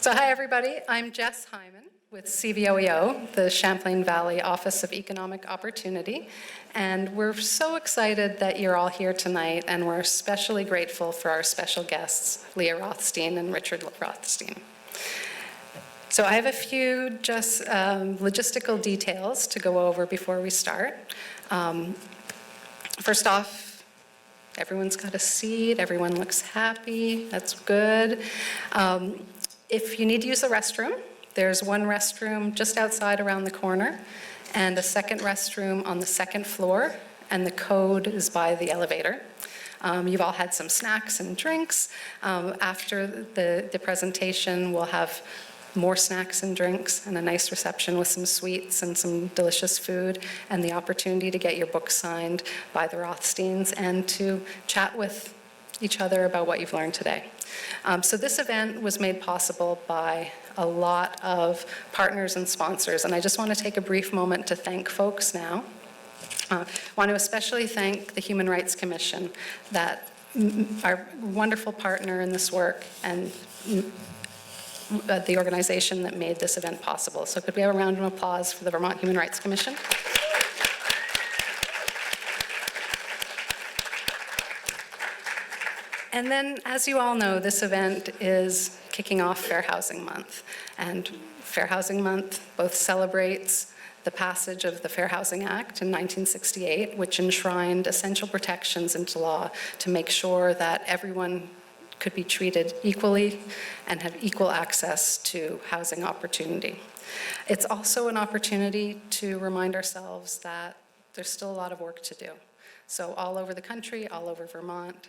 So hi everybody, I'm Jess Hyman with CVOEO, the Champlain Valley Office of Economic Opportunity, and we're so excited that you're all here tonight, and we're especially grateful for our special guests, Leah Rothstein and Richard Rothstein. So I have a few just logistical details to go over before we start. First off, everyone's got a seat, everyone looks happy, that's good. If you need to use the restroom, there's one restroom just outside around the corner and a second restroom on the second floor, and the code is by the elevator. You've all had some snacks and drinks. After the presentation, we'll have more snacks and drinks and a nice reception with some sweets and some delicious food and the opportunity to get your book signed by the Rothsteins and to chat with each other about what you've learned today. So this event was made possible by a lot of partners and sponsors, and I just want to take a brief moment to thank folks now. I want to especially thank the Human Rights Commission, that our wonderful partner in this work, and the organization that made this event possible. So could we have a round of applause for the Vermont Human Rights Commission? And then, as you all know, this event is kicking off Fair Housing Month. And Fair Housing Month both celebrates the passage of the Fair Housing Act in 1968, which enshrined essential protections into law to make sure that everyone could be treated equally and have equal access to housing opportunity. It's also an opportunity to remind ourselves that there's still a lot of work to do. So all over the country, all over Vermont,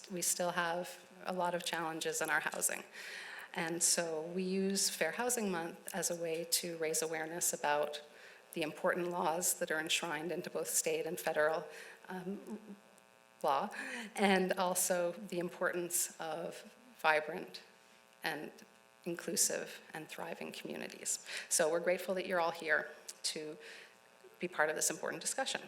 we still have a lot of challenges in our housing. And so we use Fair Housing Month as a way to raise awareness about the important laws that are enshrined into both state and federal law, and also the importance of vibrant and inclusive and thriving communities. So we're grateful that you're all here to be part of this important discussion.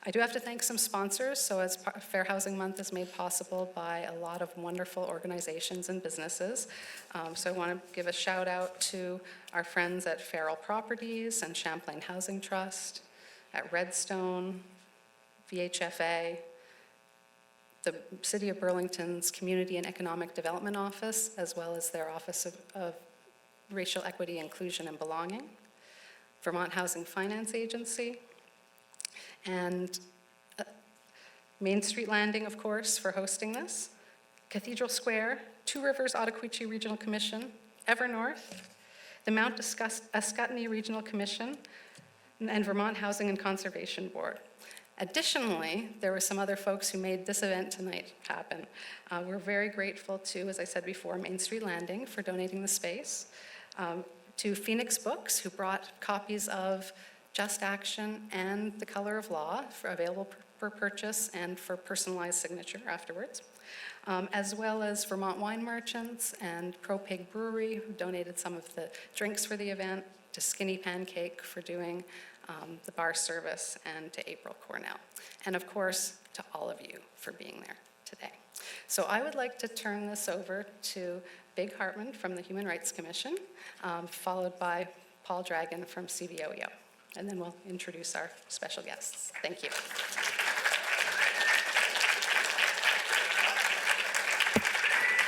I do have to thank some sponsors. So as Fair Housing Month is made possible by a lot of wonderful organizations and businesses. So I want to give a shout out to our friends at Feral Properties and Champlain Housing Trust, at Redstone, VHFA, the City of Burlington's Community and Economic Development Office, as well as their Office of Racial Equity, Inclusion, and Belonging, Vermont Housing Finance Agency, and Main Street Landing, of course, for hosting this, Cathedral Square, Two Rivers Ottaquiche Regional Commission, Evernorth, the Mount Ascutney Regional Commission, and Vermont Housing and Conservation Board. Additionally, there were some other folks who made this event tonight happen. We're very grateful to, as I said before, Main Street Landing for donating the space, to Phoenix Books, who brought copies of Just Action and The Color of Law available for purchase and for personalized signature afterwards, as well as Vermont Wine Merchants and Pro Pig Brewery, who donated some of the drinks for the event, to Skinny Pancake for doing the bar service, and to April Cornell. And of course, to all of you for being there today. So I would like to turn this over to Big Hartman from the Human Rights Commission, followed by Paul Dragon from CVOEO. And then we'll introduce our special guests. Thank you.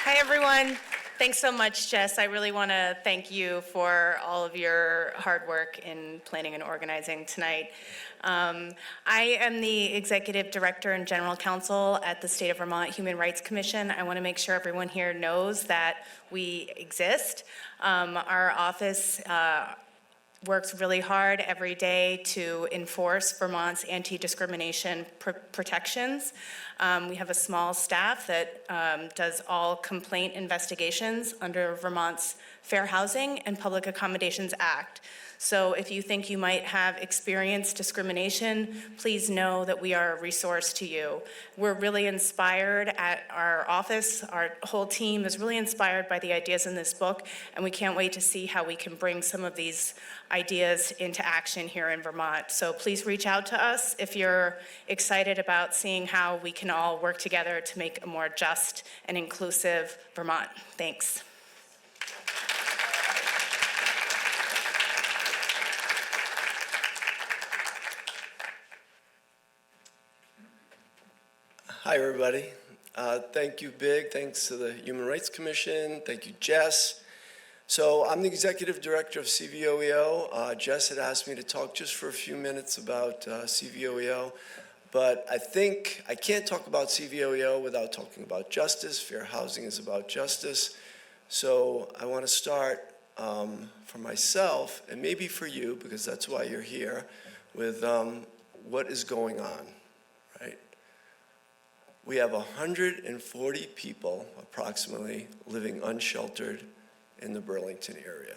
Hi, everyone. Thanks so much, Jess. I really want to thank you for all of your hard work in planning and organizing tonight. I am the Executive Director and General Counsel at the State of Vermont Human Rights Commission. I want to make sure everyone here knows that we exist. Our office works really hard every day to enforce Vermont's anti-discrimination protections. We have a small staff that does all complaint investigations under Vermont's Fair Housing and Public Accommodations Act. So if you think you might have experienced discrimination, please know that we are a resource to you. We're really inspired at our office. Our whole team is really inspired by the ideas in this book, and we can't wait to see how we can bring some of these ideas into action here in Vermont. So please reach out to us if you're excited about seeing how we can all work together to make a more just and inclusive Vermont. Thanks. Hi, everybody. Thank you, Big. Thanks to the Human Rights Commission. Thank you, Jess. So I'm the Executive Director of CVOEO. Jess had asked me to talk just for a few minutes about CVOEO, but I think I can't talk about CVOEO without talking about justice. Fair housing is about justice. So I want to start for myself, and maybe for you, because that's why you're here, with what is going on, right? We have 140 people, approximately, living unsheltered in the Burlington area.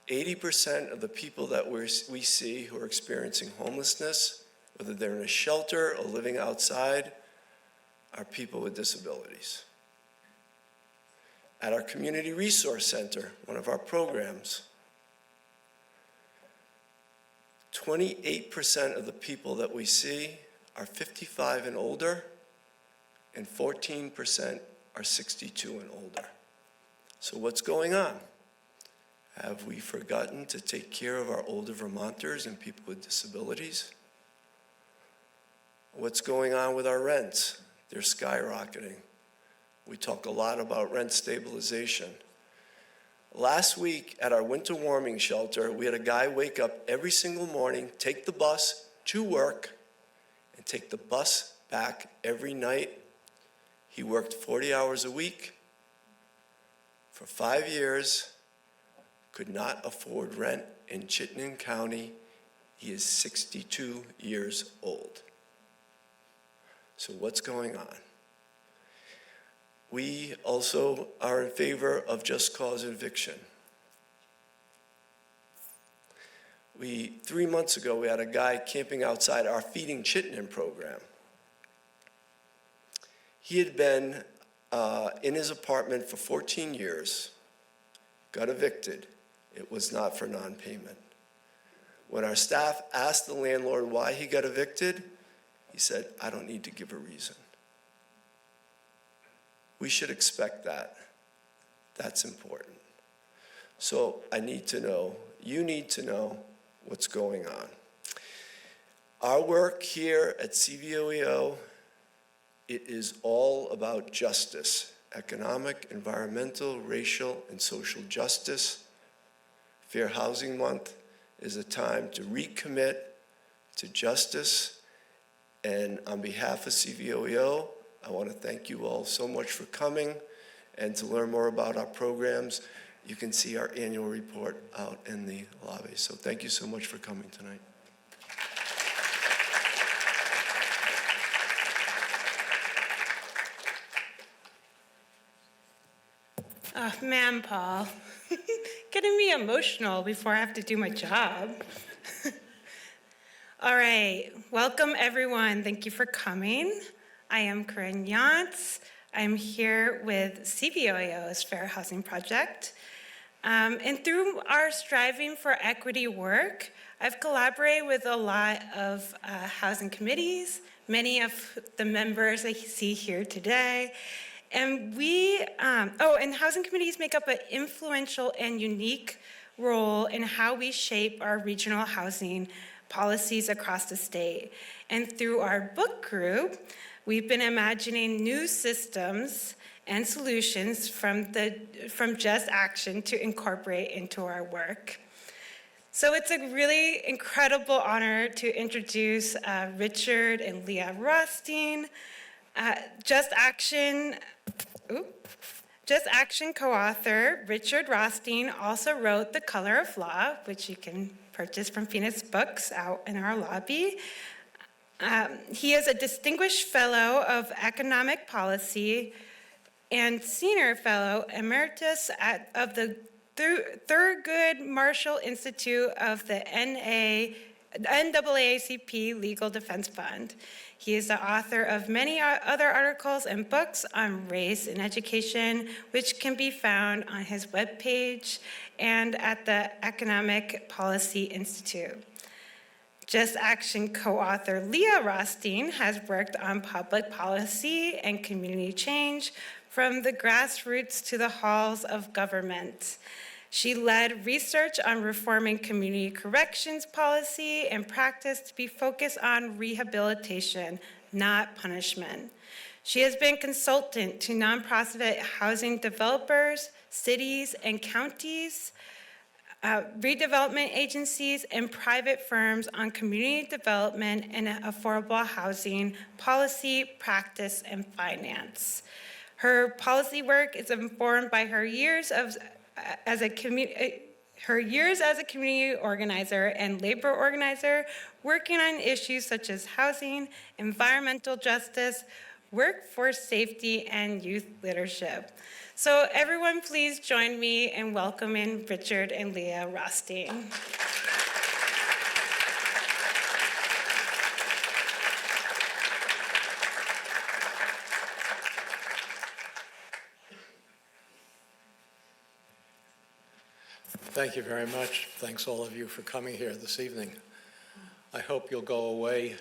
80% of the people that we see who are experiencing homelessness, whether they're in a shelter or living outside, are people with disabilities. At our Community Resource Center, one of our programs, 28% of the people that we see are 55 and older, and 14% are 62 and older. So what's going on? Have we forgotten to take care of our older Vermonters and people with disabilities? What's going on with our rents? They're skyrocketing. We talk a lot about rent stabilization. Last week at our winter warming shelter, we had a guy wake up every single morning, take the bus to work, and take the bus back every night. He worked 40 hours a week for 5 years, could not afford rent in Chittenden County. He is 62 years old. So what's going on? We also are in favor of just cause eviction. 3 months ago, we had a guy camping outside our Feeding Chittenden program. He had been in his apartment for 14 years, got evicted. It was not for non-payment. When our staff asked the landlord why he got evicted, he said, "I don't need to give a reason." We should expect that. That's important. So I need to know, you need to know what's going on. Our work here at CVOEO, it is all about justice, economic, environmental, racial, and social justice. Fair Housing Month is a time to recommit to justice. And on behalf of CVOEO, I want to thank you all so much for coming. And to learn more about our programs, you can see our annual report out in the lobby. So thank you so much for coming tonight. Oh, man, Paul, getting me emotional before I have to do my job. All right, welcome everyone. Thank you for coming. I am Corinne Yantz. I'm here with CVOEO's Fair Housing Project. And through our striving for equity work, I've collaborated with a lot of housing committees, many of the members I see here today. And and housing committees make up an influential and unique role in how we shape our regional housing policies across the state. And through our book group, we've been imagining new systems and solutions from Just Action to incorporate into our work. So it's a really incredible honor to introduce Richard and Leah Rothstein. Just Action co-author Richard Rothstein also wrote The Color of Law, which you can purchase from Phoenix Books out in our lobby. He is a distinguished fellow of economic policy and senior fellow emeritus of the Thurgood Marshall Institute of the NAACP Legal Defense Fund. He is the author of many other articles and books on race and education, which can be found on his webpage and at the Economic Policy Institute. Just Action co-author Leah Rothstein has worked on public policy and community change from the grassroots to the halls of government. She led research on reforming community corrections policy and practice to be focused on rehabilitation, not punishment. She has been consultant to nonprofit housing developers, cities and counties, redevelopment agencies, and private firms on community development and affordable housing policy, practice, and finance. Her policy work is informed by her years as a community organizer and labor organizer, working on issues such as housing, environmental justice, workforce safety, and youth leadership. So everyone please join me in welcoming Richard and Leah Rothstein. Thank you very much. Thanks all of you for coming here this evening. I hope you'll go away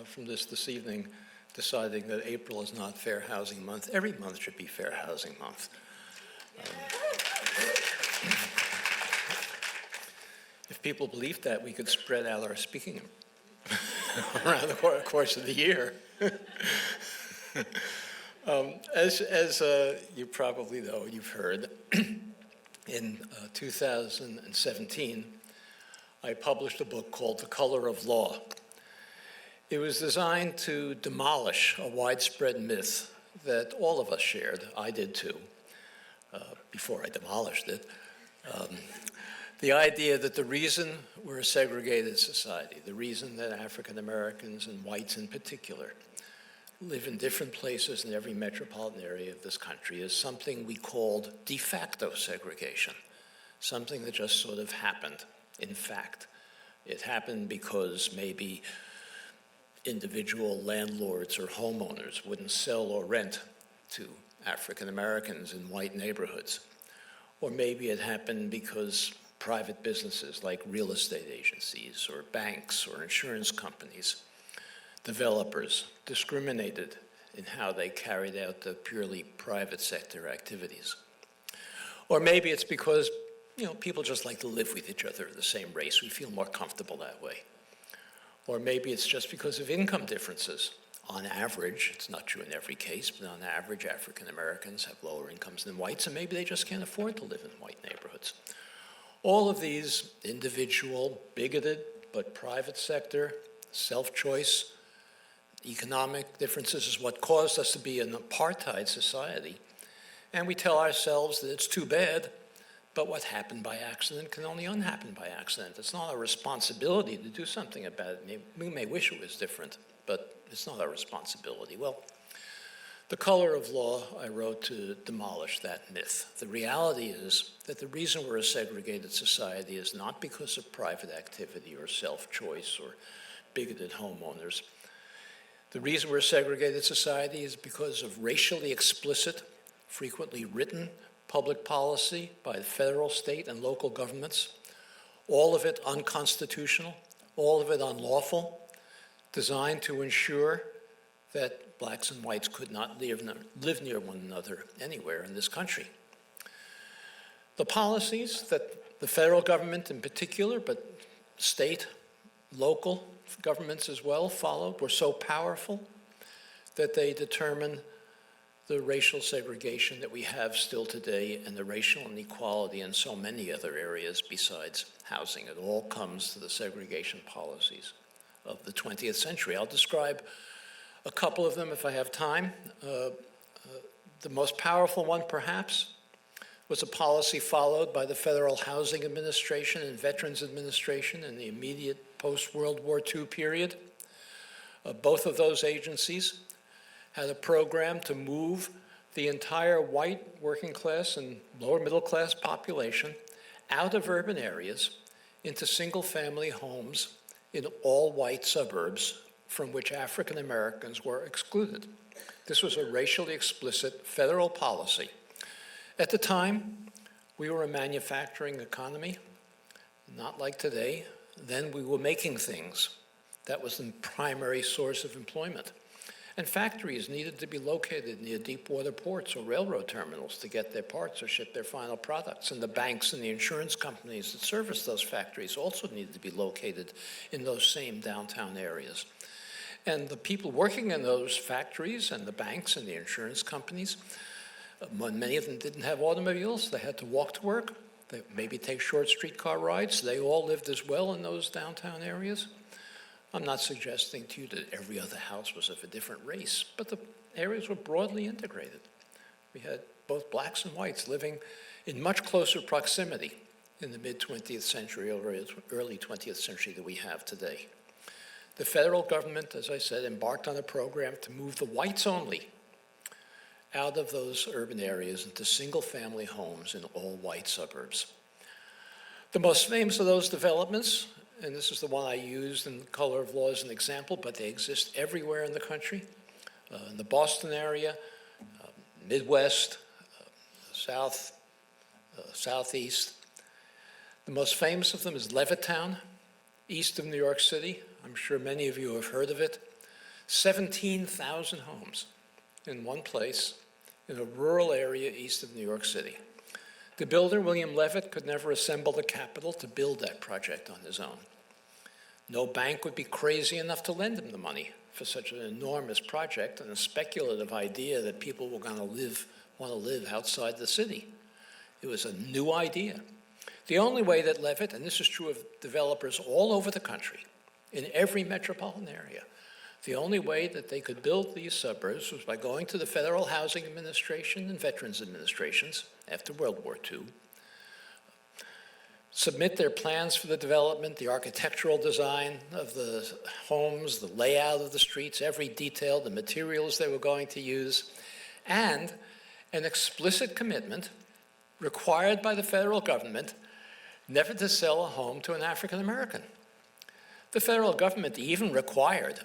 from this evening deciding that April is not Fair Housing Month. Every month should be Fair Housing Month. If people believed that, we could spread out our speaking around the course of the year. As you probably know, you've heard, in 2017, I published a book called The Color of Law. It was designed to demolish a widespread myth that all of us shared. I did too, before I demolished it. The idea that the reason we're a segregated society, the reason that African Americans and whites in particular live in different places in every metropolitan area of this country is something we called de facto segregation, something that just sort of happened. In fact, it happened because maybe individual landlords or homeowners wouldn't sell or rent to African Americans in white neighborhoods. Or maybe it happened because private businesses like real estate agencies or banks or insurance companies, developers, discriminated in how they carried out the purely private sector activities. Or maybe it's because, people just like to live with each other of the same race. We feel more comfortable that way. Or maybe it's just because of income differences. On average, it's not true in every case, but on average, African Americans have lower incomes than whites, and maybe they just can't afford to live in white neighborhoods. All of these individual, bigoted, but private sector, self-choice, economic differences is what caused us to be an apartheid society. And we tell ourselves that it's too bad, but what happened by accident can only unhappen by accident. It's not our responsibility to do something about it. We may wish it was different, but it's not our responsibility. Well, The Color of Law I wrote to demolish that myth. The reality is that the reason we're a segregated society is not because of private activity or self-choice or bigoted homeowners. The reason we're a segregated society is because of racially explicit, frequently written public policy by the federal, state, and local governments, all of it unconstitutional, all of it unlawful, designed to ensure that blacks and whites could not live near one another anywhere in this country. The policies that the federal government in particular, but state, local governments as well followed, were so powerful that they determined the racial segregation that we have still today and the racial inequality in so many other areas besides housing. It all comes to the segregation policies of the 20th century. I'll describe a couple of them if I have time. The most powerful one, perhaps, was a policy followed by the Federal Housing Administration and Veterans Administration in the immediate post-World War II period. Both of those agencies had a program to move the entire white working class and lower middle class population out of urban areas into single-family homes in all white suburbs from which African Americans were excluded. This was a racially explicit federal policy. At the time, we were a manufacturing economy, not like today. Then we were making things. That was the primary source of employment. And factories needed to be located near deep water ports or railroad terminals to get their parts or ship their final products. And the banks and the insurance companies that serviced those factories also needed to be located in those same downtown areas. And the people working in those factories and the banks and the insurance companies, many of them didn't have automobiles. They had to walk to work. They maybe take short streetcar rides. They all lived as well in those downtown areas. I'm not suggesting to you that every other house was of a different race, but the areas were broadly integrated. We had both blacks and whites living in much closer proximity in the mid-20th century or early 20th century that we have today. The federal government, as I said, embarked on a program to move the whites only out of those urban areas into single-family homes in all-white suburbs. The most famous of those developments, and this is the one I used in Color of Law as an example, but they exist everywhere in the country, in the Boston area, Midwest, Southeast. The most famous of them is Levittown, east of New York City. I'm sure many of you have heard of it. 17,000 homes in one place in a rural area east of New York City. The builder, William Levitt, could never assemble the capital to build that project on his own. No bank would be crazy enough to lend him the money for such an enormous project and a speculative idea that people were going to want to live outside the city. It was a new idea. The only way that Levitt, and this is true of developers all over the country, in every metropolitan area, the only way that they could build these suburbs was by going to the Federal Housing Administration and Veterans Administrations after World War II, submit their plans for the development, the architectural design of the homes, the layout of the streets, every detail, the materials they were going to use, and an explicit commitment required by the federal government never to sell a home to an African American. The federal government even required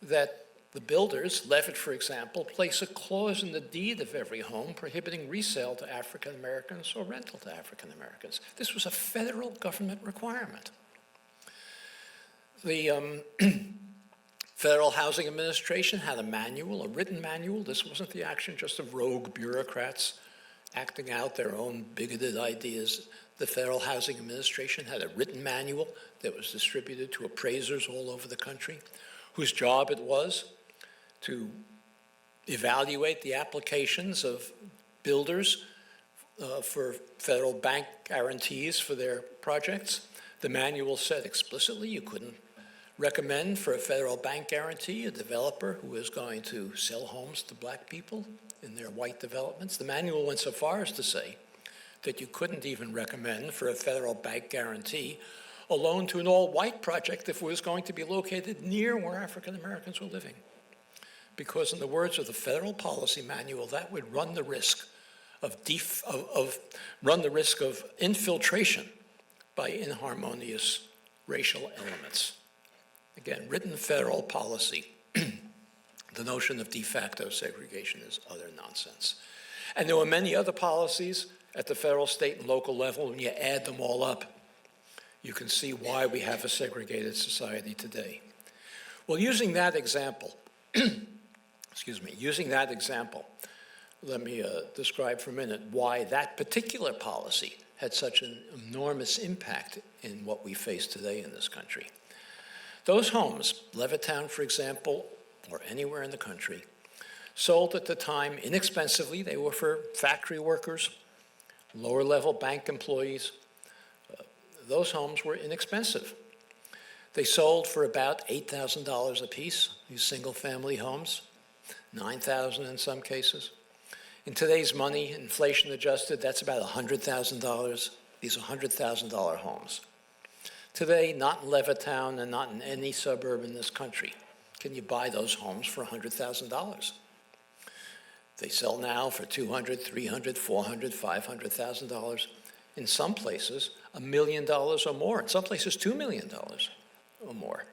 that the builders, Levitt for example, place a clause in the deed of every home prohibiting resale to African Americans or rental to African Americans. This was a federal government requirement. The Federal Housing Administration had a manual, a written manual. This wasn't the action just of rogue bureaucrats acting out their own bigoted ideas. The Federal Housing Administration had a written manual that was distributed to appraisers all over the country, whose job it was to evaluate the applications of builders for federal bank guarantees for their projects. The manual said explicitly you couldn't recommend for a federal bank guarantee a developer who is going to sell homes to black people in their white developments. The manual went so far as to say that you couldn't even recommend for a federal bank guarantee a loan to an all-white project if it was going to be located near where African Americans were living. Because in the words of the federal policy manual, that would run the risk of infiltration by inharmonious racial elements. Again, written federal policy. The notion of de facto segregation is utter nonsense. And there were many other policies at the federal, state, and local level. When you add them all up, you can see why we have a segregated society today. Well, using that example, let me describe for a minute why that particular policy had such an enormous impact in what we face today in this country. Those homes, Levittown, for example, or anywhere in the country, sold at the time inexpensively. They were for factory workers, lower-level bank employees. Those homes were inexpensive. They sold for about $8,000 a piece, these single-family homes, $9,000 in some cases. In today's money, inflation adjusted, that's about $100,000. These are $100,000 homes. Today, not in Levittown and not in any suburb in this country can you buy those homes for $100,000. They sell now for $200,000, $300,000, $400,000, $500,000. In some places, $1 million or more. In some places, $2 million or more.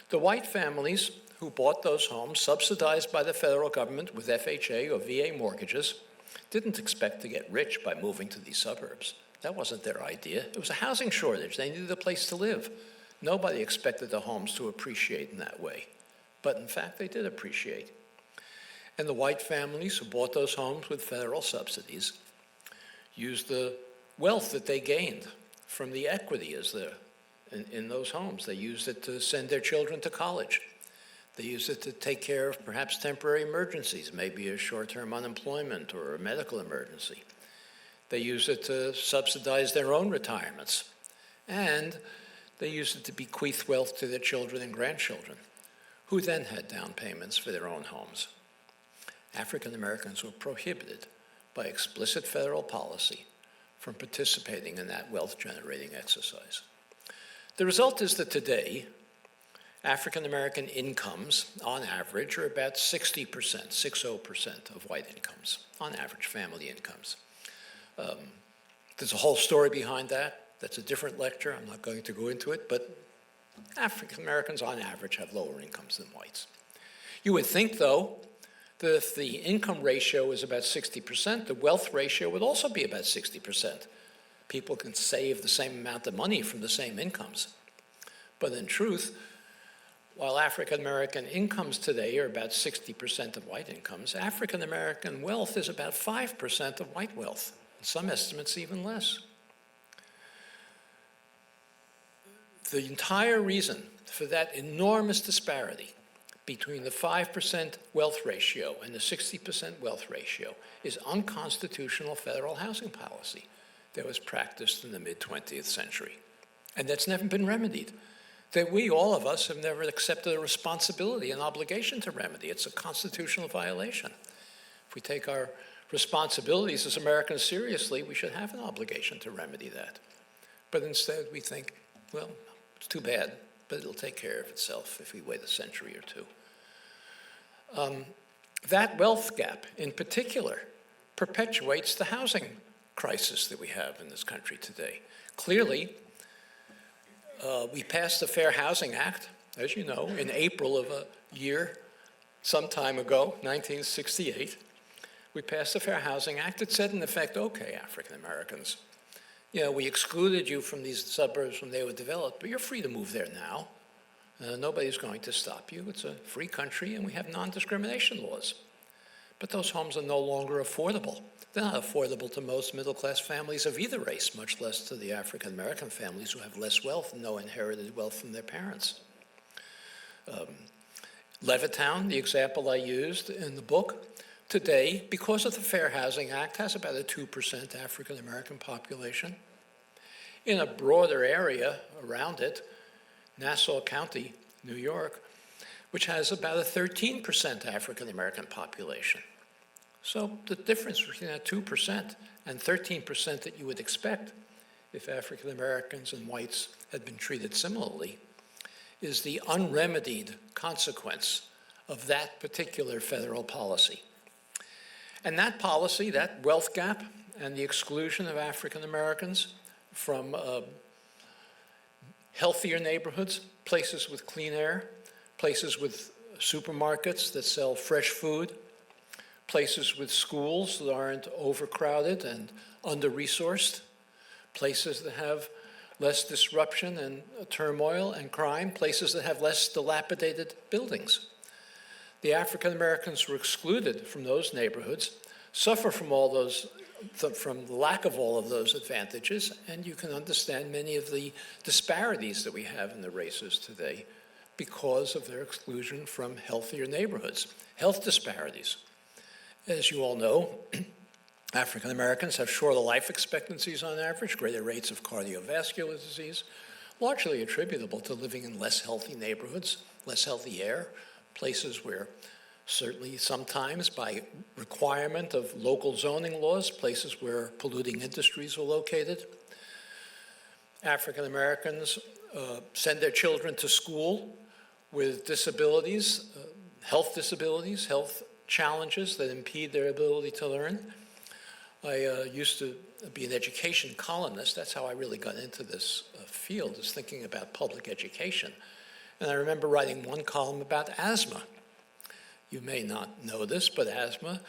The white families who bought those homes, subsidized by the federal government with FHA or VA mortgages, didn't expect to get rich by moving to these suburbs. That wasn't their idea. It was a housing shortage. They needed a place to live. Nobody expected the homes to appreciate in that way. But in fact, they did appreciate. And the white families who bought those homes with federal subsidies used the wealth that they gained from the equity in those homes. They used it to send their children to college. They use it to take care of perhaps temporary emergencies, maybe a short-term unemployment or a medical emergency. They use it to subsidize their own retirements. And they use it to bequeath wealth to their children and grandchildren, who then had down payments for their own homes. African Americans were prohibited by explicit federal policy from participating in that wealth-generating exercise. The result is that today, African American incomes, on average, are about 60%, 60% of white incomes, on average, family incomes. There's a whole story behind that. That's a different lecture. I'm not going to go into it, but African Americans, on average, have lower incomes than whites. You would think, though, that if the income ratio is about 60%, the wealth ratio would also be about 60%. People can save the same amount of money from the same incomes. But in truth, while African American incomes today are about 60% of white incomes, African American wealth is about 5% of white wealth. Some estimates even less. The entire reason for that enormous disparity between the 5% wealth ratio and the 60% wealth ratio is unconstitutional federal housing policy that was practiced in the mid-20th century. And that's never been remedied. That we, all of us, have never accepted a responsibility, an obligation to remedy. It's a constitutional violation. If we take our responsibilities as Americans seriously, we should have an obligation to remedy that. But instead we think, well, it's too bad, but it'll take care of itself if we wait a century or two. That wealth gap, in particular, perpetuates the housing crisis that we have in this country today. Clearly, we passed the Fair Housing Act, as you know, in April of a year, some time ago, 1968. We passed the Fair Housing Act. It said, in effect, okay, African Americans, we excluded you from these suburbs when they were developed, but you're free to move there now. Nobody's going to stop you. It's a free country, and we have non-discrimination laws. But those homes are no longer affordable. They're not affordable to most middle-class families of either race, much less to the African-American families who have less wealth and no inherited wealth from their parents. Levittown, the example I used in the book, today, because of the Fair Housing Act, has about a 2% African-American population. In a broader area around it, Nassau County, New York, which has about a 13% African-American population. So the difference between that 2% and 13% that you would expect if African Americans and whites had been treated similarly is the unremedied consequence of that particular federal policy. And that policy, that wealth gap and the exclusion of African Americans from healthier neighborhoods, places with clean air, places with supermarkets that sell fresh food, places with schools that aren't overcrowded and under-resourced, places that have less disruption and turmoil and crime, places that have less dilapidated buildings. The African Americans were excluded from those neighborhoods, suffer from from the lack of all of those advantages, and you can understand many of the disparities that we have in the races today because of their exclusion from healthier neighborhoods. Health disparities. As you all know, African Americans have shorter life expectancies on average, greater rates of cardiovascular disease, largely attributable to living in less healthy neighborhoods, less healthy air, places where certainly sometimes by requirement of local zoning laws, places where polluting industries are located. African Americans send their children to school with disabilities, health challenges that impede their ability to learn. I used to be an education columnist. That's how I really got into this field, is thinking about public education. And I remember writing one column about asthma. You may not know this, but asthma,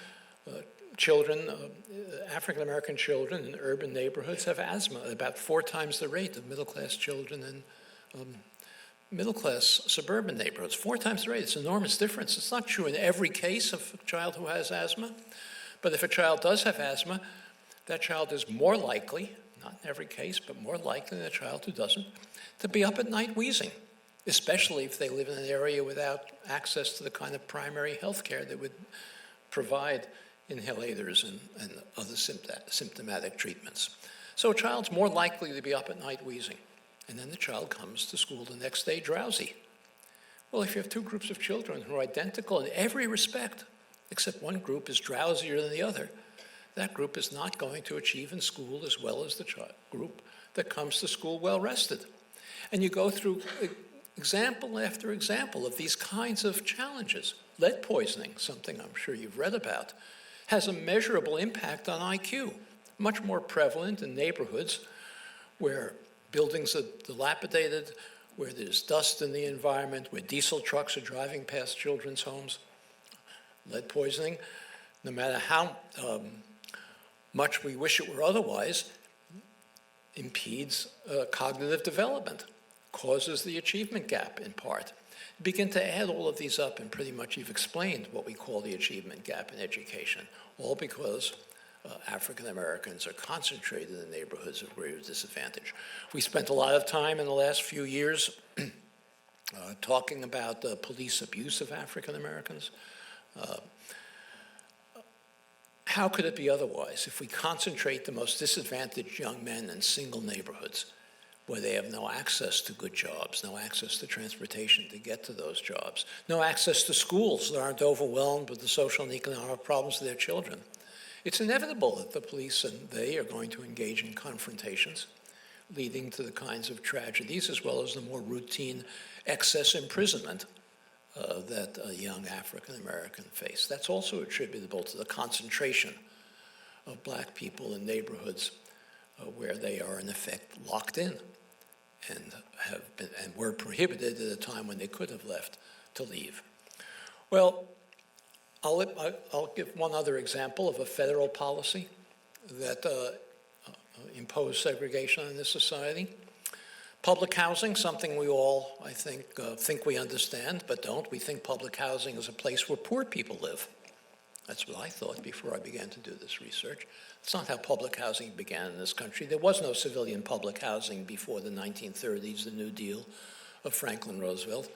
African-American children in urban neighborhoods have asthma at about 4 times the rate of middle-class children in middle-class suburban neighborhoods. 4 times the rate. It's an enormous difference. It's not true in every case of a child who has asthma, but if a child does have asthma, that child is more likely, not in every case, but more likely than a child who doesn't, to be up at night wheezing. especially if they live in an area without access to the kind of primary health care that would provide inhalators and other symptomatic treatments. So a child's more likely to be up at night wheezing, and then the child comes to school the next day drowsy. Well, if you have two groups of children who are identical in every respect, except one group is drowsier than the other, that group is not going to achieve in school as well as the group that comes to school well rested. And you go through example after example of these kinds of challenges. Lead poisoning, something I'm sure you've read about, has a measurable impact on IQ, much more prevalent in neighborhoods where buildings are dilapidated, where there's dust in the environment, where diesel trucks are driving past children's homes. Lead poisoning, no matter how much we wish it were otherwise, impedes cognitive development, causes the achievement gap in part. Begin to add all of these up, and pretty much you've explained what we call the achievement gap in education, all because African Americans are concentrated in neighborhoods of greater disadvantage. We spent a lot of time in the last few years talking about police abuse of African Americans. How could it be otherwise if we concentrate the most disadvantaged young men in single neighborhoods where they have no access to good jobs, no access to transportation to get to those jobs, no access to schools that aren't overwhelmed with the social and economic problems of their children? It's inevitable that the police and they are going to engage in confrontations, leading to the kinds of tragedies as well as the more routine excess imprisonment that a young African American face. That's also attributable to the concentration of black people in neighborhoods where they are in effect locked in and have been and were prohibited at a time when they could have left to leave. Well, I'll give one other example of a federal policy that imposed segregation in this society. Public housing, something we all, I think we understand, but don't. We think public housing is a place where poor people live. That's what I thought before I began to do this research. It's not how public housing began in this country. There was no civilian public housing before the 1930s, the New Deal of Franklin Roosevelt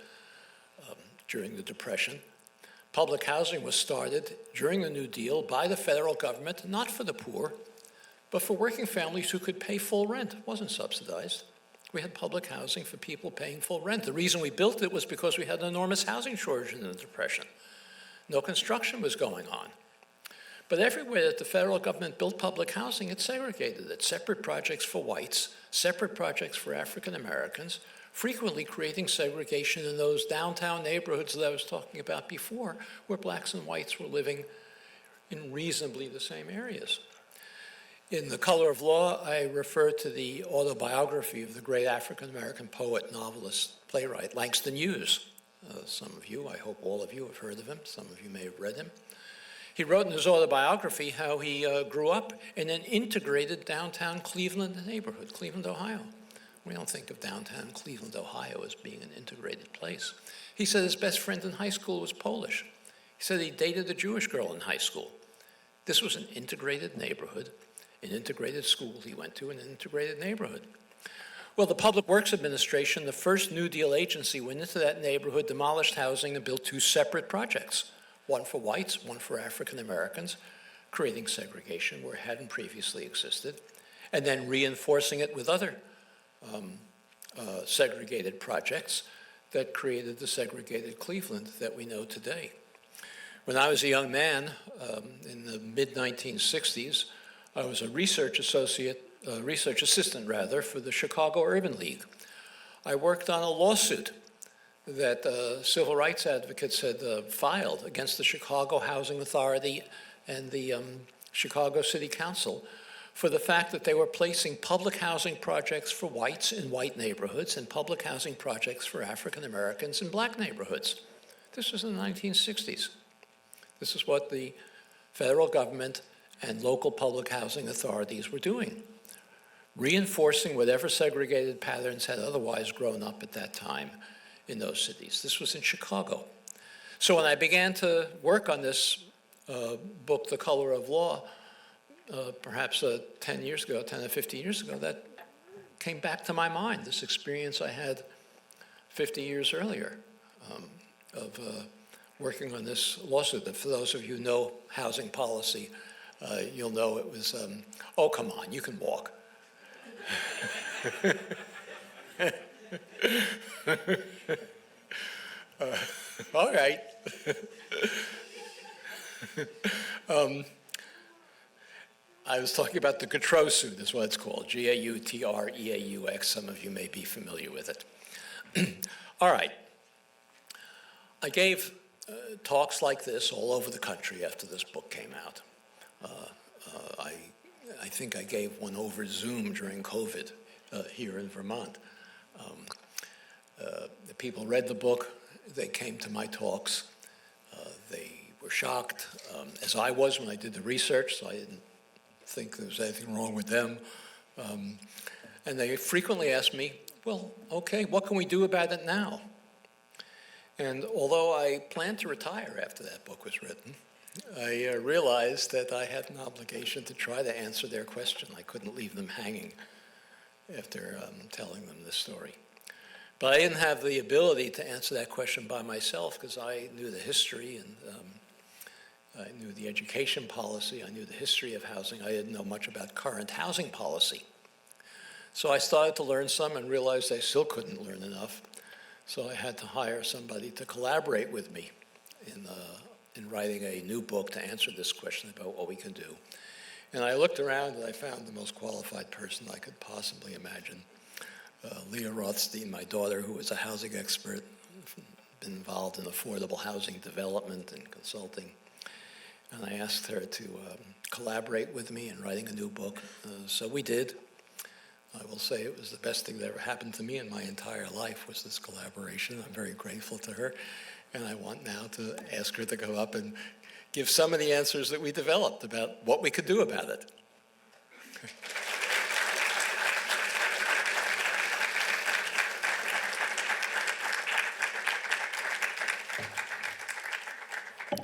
during the Depression. Public housing was started during the New Deal by the federal government, not for the poor, but for working families who could pay full rent. It wasn't subsidized. We had public housing for people paying full rent. The reason we built it was because we had an enormous housing shortage in the Depression. No construction was going on. But everywhere that the federal government built public housing, it segregated it. Separate projects for whites, separate projects for African Americans, frequently creating segregation in those downtown neighborhoods that I was talking about before, where blacks and whites were living in reasonably the same areas. In The Color of Law, I refer to the autobiography of the great African-American poet, novelist, playwright, Langston Hughes. Some of you, I hope all of you, have heard of him. Some of you may have read him. He wrote in his autobiography how he grew up in an integrated downtown Cleveland neighborhood, Cleveland, Ohio. We don't think of downtown Cleveland, Ohio as being an integrated place. He said his best friend in high school was Polish. He said he dated a Jewish girl in high school. This was an integrated neighborhood, an integrated school he went to, an integrated neighborhood. Well, the Public Works Administration, the first New Deal agency, went into that neighborhood, demolished housing, and built two separate projects, one for whites, one for African Americans, creating segregation where it hadn't previously existed, and then reinforcing it with other segregated projects that created the segregated Cleveland that we know today. When I was a young man in the mid-1960s, I was a research assistant for the Chicago Urban League. I worked on a lawsuit that civil rights advocates had filed against the Chicago Housing Authority and the Chicago City Council for the fact that they were placing public housing projects for whites in white neighborhoods and public housing projects for African Americans in black neighborhoods. This was in the 1960s. This is what the federal government and local public housing authorities were doing, reinforcing whatever segregated patterns had otherwise grown up at that time in those cities. This was in Chicago. So when I began to work on this book, The Color of Law, perhaps 10 years ago, 10 or 15 years ago, that came back to my mind, this experience I had 50 years earlier of working on this lawsuit. And for those of you who know housing policy, you'll know it was, oh, come on, you can walk. All right. I was talking about the Gautreaux suit, is what it's called, G-A-U-T-R-E-A-U-X. Some of you may be familiar with it. All right. I gave talks like this all over the country after this book came out. I think I gave one over Zoom during COVID here in Vermont. The people read the book, they came to my talks, they were shocked, as I was when I did the research, so I didn't think there was anything wrong with them. And they frequently asked me, well, okay, what can we do about it now? And although I planned to retire after that book was written, I realized that I had an obligation to try to answer their question. I couldn't leave them hanging after telling them this story. But I didn't have the ability to answer that question by myself because I knew the history and I knew the education policy, I knew the history of housing. I didn't know much about current housing policy. So I started to learn some and realized I still couldn't learn enough. So I had to hire somebody to collaborate with me in writing a new book to answer this question about what we can do. And I looked around and I found the most qualified person I could possibly imagine. Leah Rothstein, my daughter, who is a housing expert, been involved in affordable housing development and consulting. And I asked her to collaborate with me in writing a new book. So we did. I will say it was the best thing that ever happened to me in my entire life was this collaboration. I'm very grateful to her. And I want now to ask her to go up and give some of the answers that we developed about what we could do about it.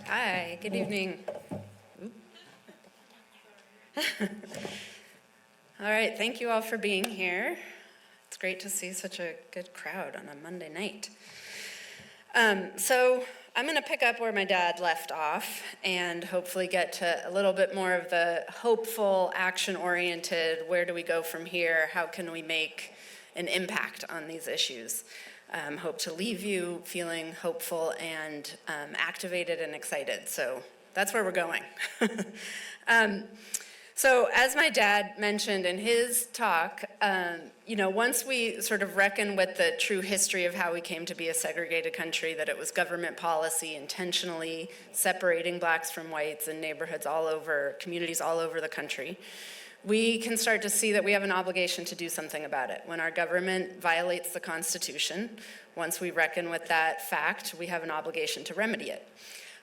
Hi, good evening. All right, thank you all for being here. It's great to see such a good crowd on a Monday night. So I'm going to pick up where my dad left off and hopefully get to a little bit more of the hopeful, action-oriented, where do we go from here, how can we make an impact on these issues. Hope to leave you feeling hopeful and activated and excited. So that's where we're going. So as my dad mentioned in his talk, once we sort of reckon with the true history of how we came to be a segregated country, that it was government policy intentionally separating blacks from whites in neighborhoods all over, communities all over the country, we can start to see that we have an obligation to do something about it. When our government violates the Constitution, once we reckon with that fact, we have an obligation to remedy it.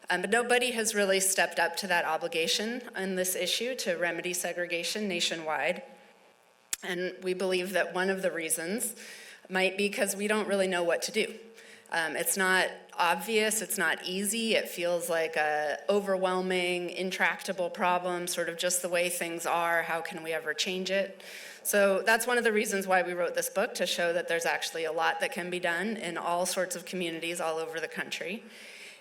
But nobody has really stepped up to that obligation on this issue to remedy segregation nationwide. And we believe that one of the reasons might be because we don't really know what to do. It's not obvious, it's not easy, it feels like a overwhelming, intractable problem, sort of just the way things are, how can we ever change it? So that's one of the reasons why we wrote this book, to show that there's actually a lot that can be done in all sorts of communities all over the country.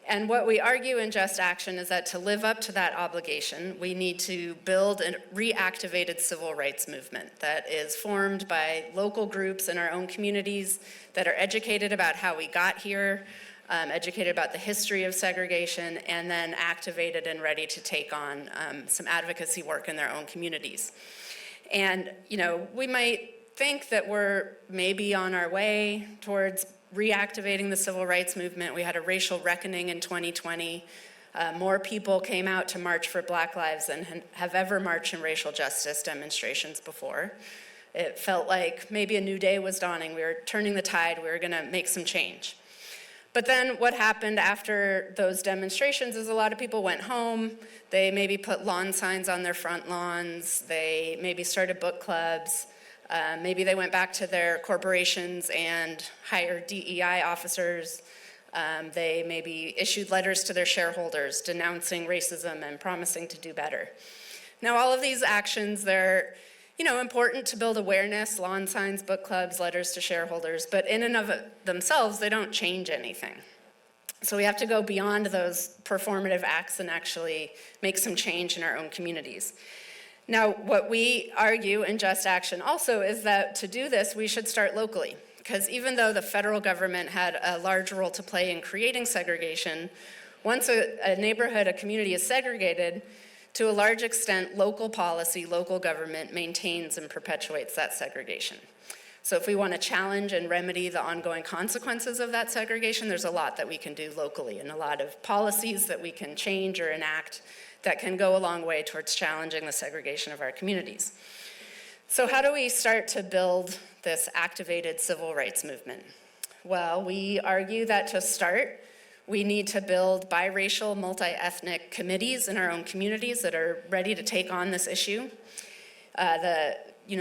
And what we argue in Just Action is that to live up to that obligation, we need to build a reactivated civil rights movement that is formed by local groups in our own communities that are educated about how we got here, educated about the history of segregation, and then activated and ready to take on some advocacy work in their own communities. And, we might think that we're maybe on our way towards reactivating the civil rights movement. We had a racial reckoning in 2020. More people came out to march for Black lives than have ever marched in racial justice demonstrations before. It felt like maybe a new day was dawning. We were turning the tide. We were going to make some change. But then what happened after those demonstrations is a lot of people went home. They maybe put lawn signs on their front lawns. They maybe started book clubs. Maybe they went back to their corporations and hired DEI officers. They maybe issued letters to their shareholders denouncing racism and promising to do better. Now, all of these actions, they're, important to build awareness, lawn signs, book clubs, letters to shareholders, but in and of themselves, they don't change anything. So we have to go beyond those performative acts and actually make some change in our own communities. Now, what we argue in Just Action also is that to do this, we should start locally. Because even though the federal government had a large role to play in creating segregation, once a neighborhood, a community is segregated, to a large extent, local policy, local government maintains and perpetuates that segregation. So if we want to challenge and remedy the ongoing consequences of that segregation, there's a lot that we can do locally and a lot of policies that we can change or enact that can go a long way towards challenging the segregation of our communities. So how do we start to build this activated civil rights movement? Well, we argue that to start, we need to build biracial, multi-ethnic committees in our own communities that are ready to take on this issue.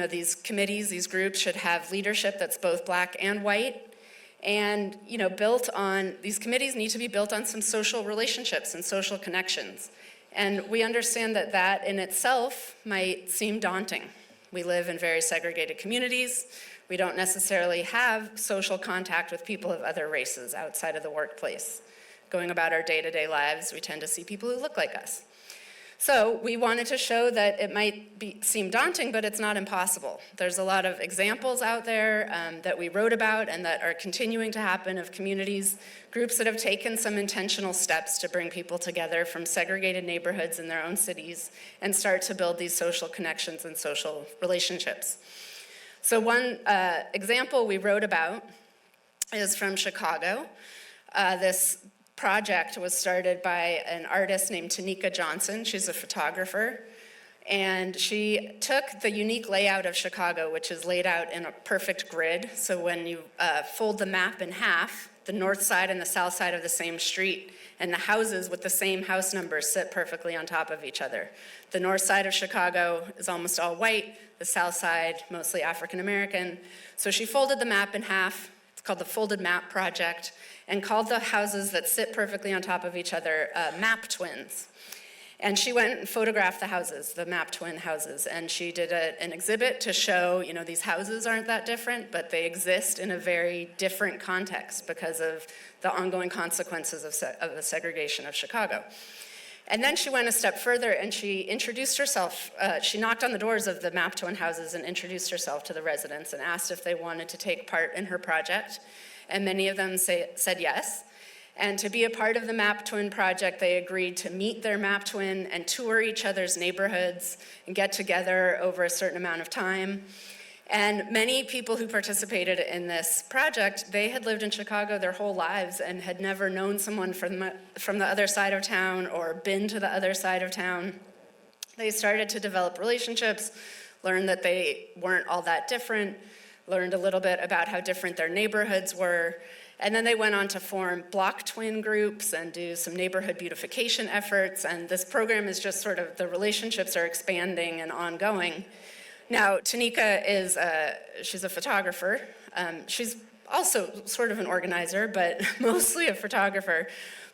These committees, these groups should have leadership that's both black and white. And, these committees need to be built on some social relationships and social connections. And we understand that that in itself might seem daunting. We live in very segregated communities. We don't necessarily have social contact with people of other races outside of the workplace. Going about our day-to-day lives, we tend to see people who look like us. So we wanted to show that it might seem daunting, but it's not impossible. There's a lot of examples out there that we wrote about and that are continuing to happen of communities, groups that have taken some intentional steps to bring people together from segregated neighborhoods in their own cities and start to build these social connections and social relationships. So one example we wrote about is from Chicago. This project was started by an artist named Tanika Johnson. She's a photographer. And she took the unique layout of Chicago, which is laid out in a perfect grid. So when you fold the map in half, the north side and the south side of the same street, and the houses with the same house numbers sit perfectly on top of each other. The north side of Chicago is almost all white, the south side mostly African American. So she folded the map in half. It's called the Folded Map Project, and called the houses that sit perfectly on top of each other map twins. And she went and photographed the houses, the map twin houses, and she did an exhibit to show, these houses aren't that different, but they exist in a very different context because of the ongoing consequences of the segregation of Chicago. And then she went a step further and she introduced herself. She knocked on the doors of the map twin houses and introduced herself to the residents and asked if they wanted to take part in her project. And many of them said yes. And to be a part of the Map Twin project, they agreed to meet their map twin and tour each other's neighborhoods and get together over a certain amount of time. And many people who participated in this project, they had lived in Chicago their whole lives and had never known someone from the other side of town or been to the other side of town. They started to develop relationships, learned that they weren't all that different, learned a little bit about how different their neighborhoods were, and then they went on to form block twin groups and do some neighborhood beautification efforts, and this program is just the relationships are expanding and ongoing. Now, Tanika she's a photographer. She's also sort of an organizer, but mostly a photographer.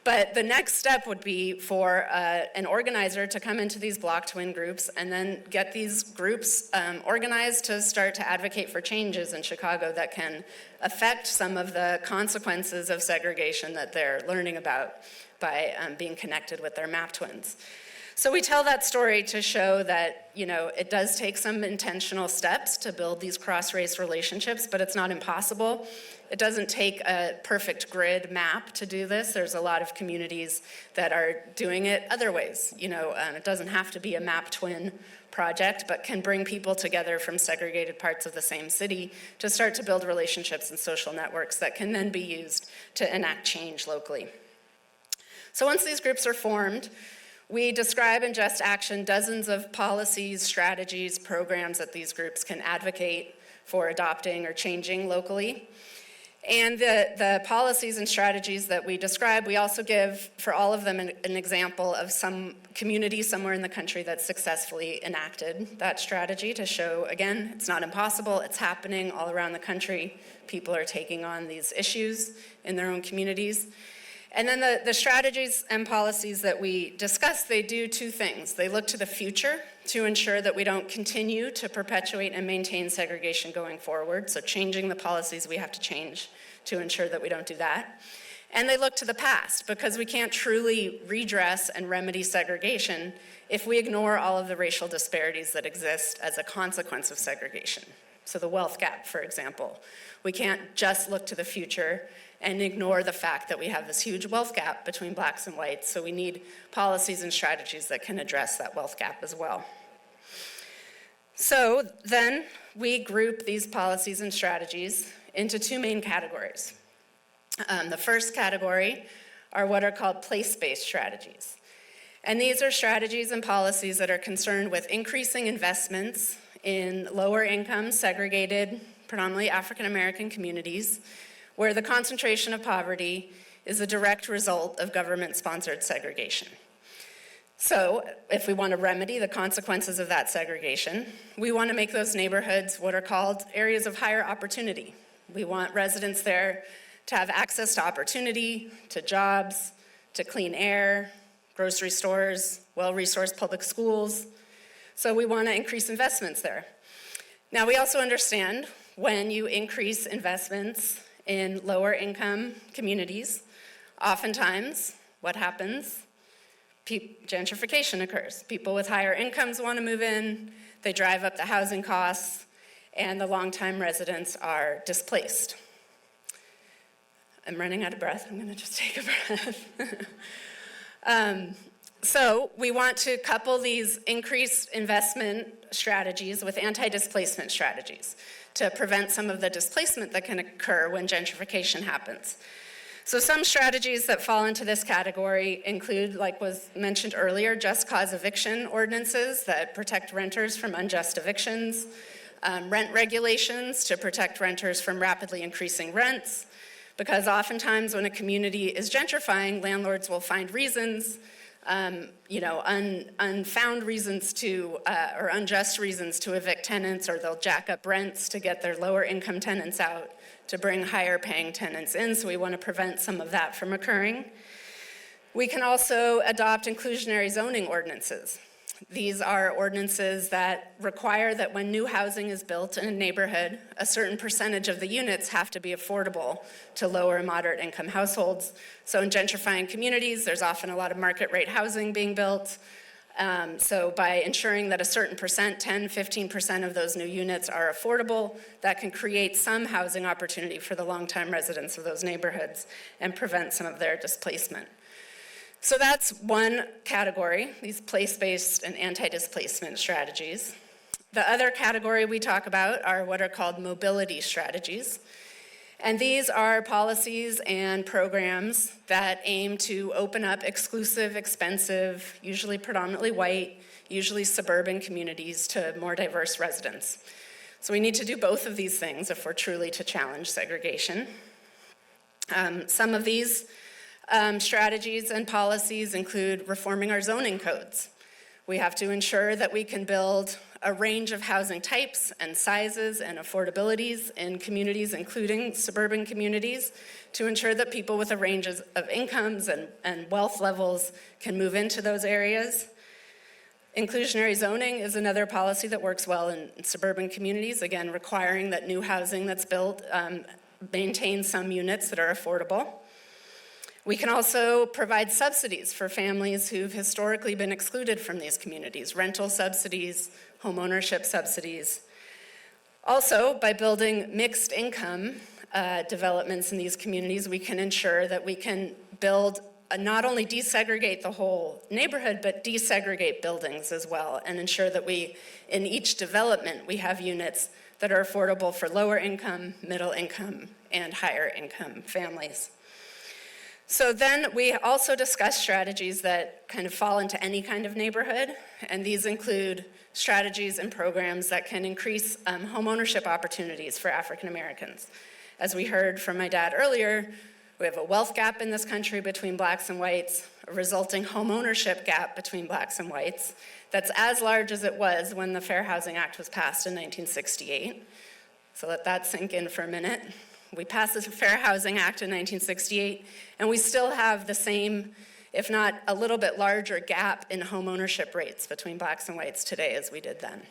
But the next step would be for an organizer to come into these block twin groups and then get these groups organized to start to advocate for changes in Chicago that can affect some of the consequences of segregation that they're learning about by being connected with their map twins. So we tell that story to show that, it does take some intentional steps to build these cross-race relationships, but it's not impossible. It doesn't take a perfect grid map to do this. There's a lot of communities that are doing it other ways. It doesn't have to be a map twin project, but can bring people together from segregated parts of the same city to start to build relationships and social networks that can then be used to enact change locally. So once these groups are formed, we describe in Just Action dozens of policies, strategies, programs that these groups can advocate for adopting or changing locally. And the policies and strategies that we describe, we also give for all of them an example of some community somewhere in the country that successfully enacted that strategy to show, again, it's not impossible, it's happening all around the country. People are taking on these issues in their own communities. And then the strategies and policies that we discuss, they do two things. They look to the future to ensure that we don't continue to perpetuate and maintain segregation going forward, so changing the policies we have to change to ensure that we don't do that. And they look to the past, because we can't truly redress and remedy segregation if we ignore all of the racial disparities that exist as a consequence of segregation. So the wealth gap, for example. We can't just look to the future and ignore the fact that we have this huge wealth gap between blacks and whites, so we need policies and strategies that can address that wealth gap as well. So then we group these policies and strategies into two main categories. The first category are what are called place-based strategies. And these are strategies and policies that are concerned with increasing investments in lower income, segregated, predominantly African American communities, where the concentration of poverty is a direct result of government-sponsored segregation. So if we want to remedy the consequences of that segregation, we want to make those neighborhoods what are called areas of higher opportunity. We want residents there to have access to opportunity, to jobs, to clean air, grocery stores, well-resourced public schools. So we want to increase investments there. Now, we also understand when you increase investments in lower income communities, oftentimes what happens? Gentrification occurs. People with higher incomes want to move in, they drive up the housing costs, and the longtime residents are displaced. I'm running out of breath, I'm gonna just take a breath. So we want to couple these increased investment strategies with anti-displacement strategies to prevent some of the displacement that can occur when gentrification happens. So some strategies that fall into this category include, like was mentioned earlier, just cause eviction ordinances that protect renters from unjust evictions, rent regulations to protect renters from rapidly increasing rents, because oftentimes when a community is gentrifying, landlords will find reasons, unfound reasons to, or unjust reasons to evict tenants, or they'll jack up rents to get their lower income tenants out to bring higher paying tenants in, so we want to prevent some of that from occurring. We can also adopt inclusionary zoning ordinances. These are ordinances that require that when new housing is built in a neighborhood, a certain percentage of the units have to be affordable to lower and moderate income households. So in gentrifying communities, there's often a lot of market rate housing being built. So by ensuring that a certain percent, 10, 15% of those new units are affordable, that can create some housing opportunity for the longtime residents of those neighborhoods and prevent some of their displacement. So that's one category, these place-based and anti-displacement strategies. The other category we talk about are what are called mobility strategies. And these are policies and programs that aim to open up exclusive, expensive, usually predominantly white, usually suburban communities to more diverse residents. So we need to do both of these things if we're truly to challenge segregation. Some of these strategies and policies include reforming our zoning codes. We have to ensure that we can build a range of housing types and sizes and affordabilities in communities, including suburban communities, to ensure that people with a range of incomes and wealth levels can move into those areas. Inclusionary zoning is another policy that works well in suburban communities, again, requiring that new housing that's built maintain some units that are affordable. We can also provide subsidies for families who've historically been excluded from these communities, rental subsidies, home ownership subsidies. Also, by building mixed income developments in these communities, we can ensure that we can build, not only desegregate the whole neighborhood, but desegregate buildings as well, and ensure that we, in each development, we have units that are affordable for lower income, middle income, and higher income families. So then we also discuss strategies that kind of fall into any kind of neighborhood, and these include strategies and programs that can increase home ownership opportunities for African Americans. As we heard from my dad earlier, we have a wealth gap in this country between blacks and whites, a resulting home ownership gap between blacks and whites that's as large as it was when the Fair Housing Act was passed in 1968. So let that sink in for a minute. We passed the Fair Housing Act in 1968, and we still have the same if not a little bit larger gap in home ownership rates between blacks and whites today as we did then.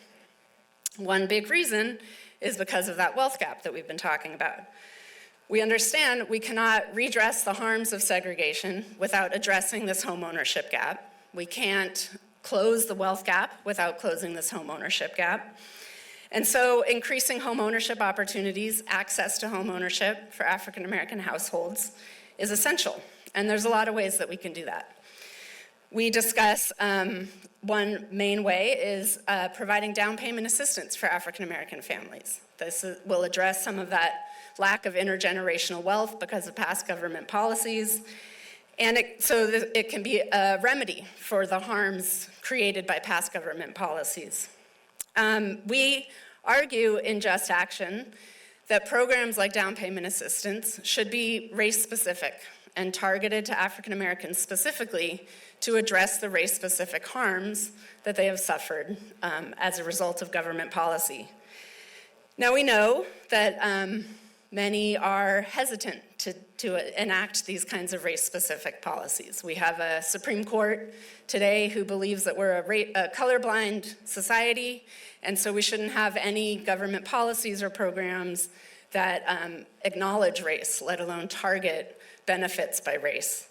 One big reason is because of that wealth gap that we've been talking about. We understand we cannot redress the harms of segregation without addressing this home ownership gap. We can't close the wealth gap without closing this home ownership gap. And so increasing home ownership opportunities, access to home ownership for African American households is essential. And there's a lot of ways that we can do that. We discuss one main way is providing down payment assistance for African American families. This will address some of that lack of intergenerational wealth because of past government policies. And so it can be a remedy for the harms created by past government policies. We argue in Just Action that programs like down payment assistance should be race-specific and targeted to African Americans specifically to address the race-specific harms that they have suffered as a result of government policy. Now we know that many are hesitant to enact these kinds of race-specific policies. We have a Supreme Court today who believes that we're a colorblind society, and so we shouldn't have any government policies or programs that acknowledge race, let alone target benefits by race.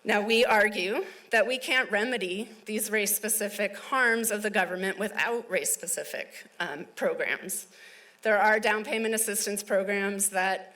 Now, we argue that we can't remedy these race-specific harms of the government without race-specific programs. There are down payment assistance programs that,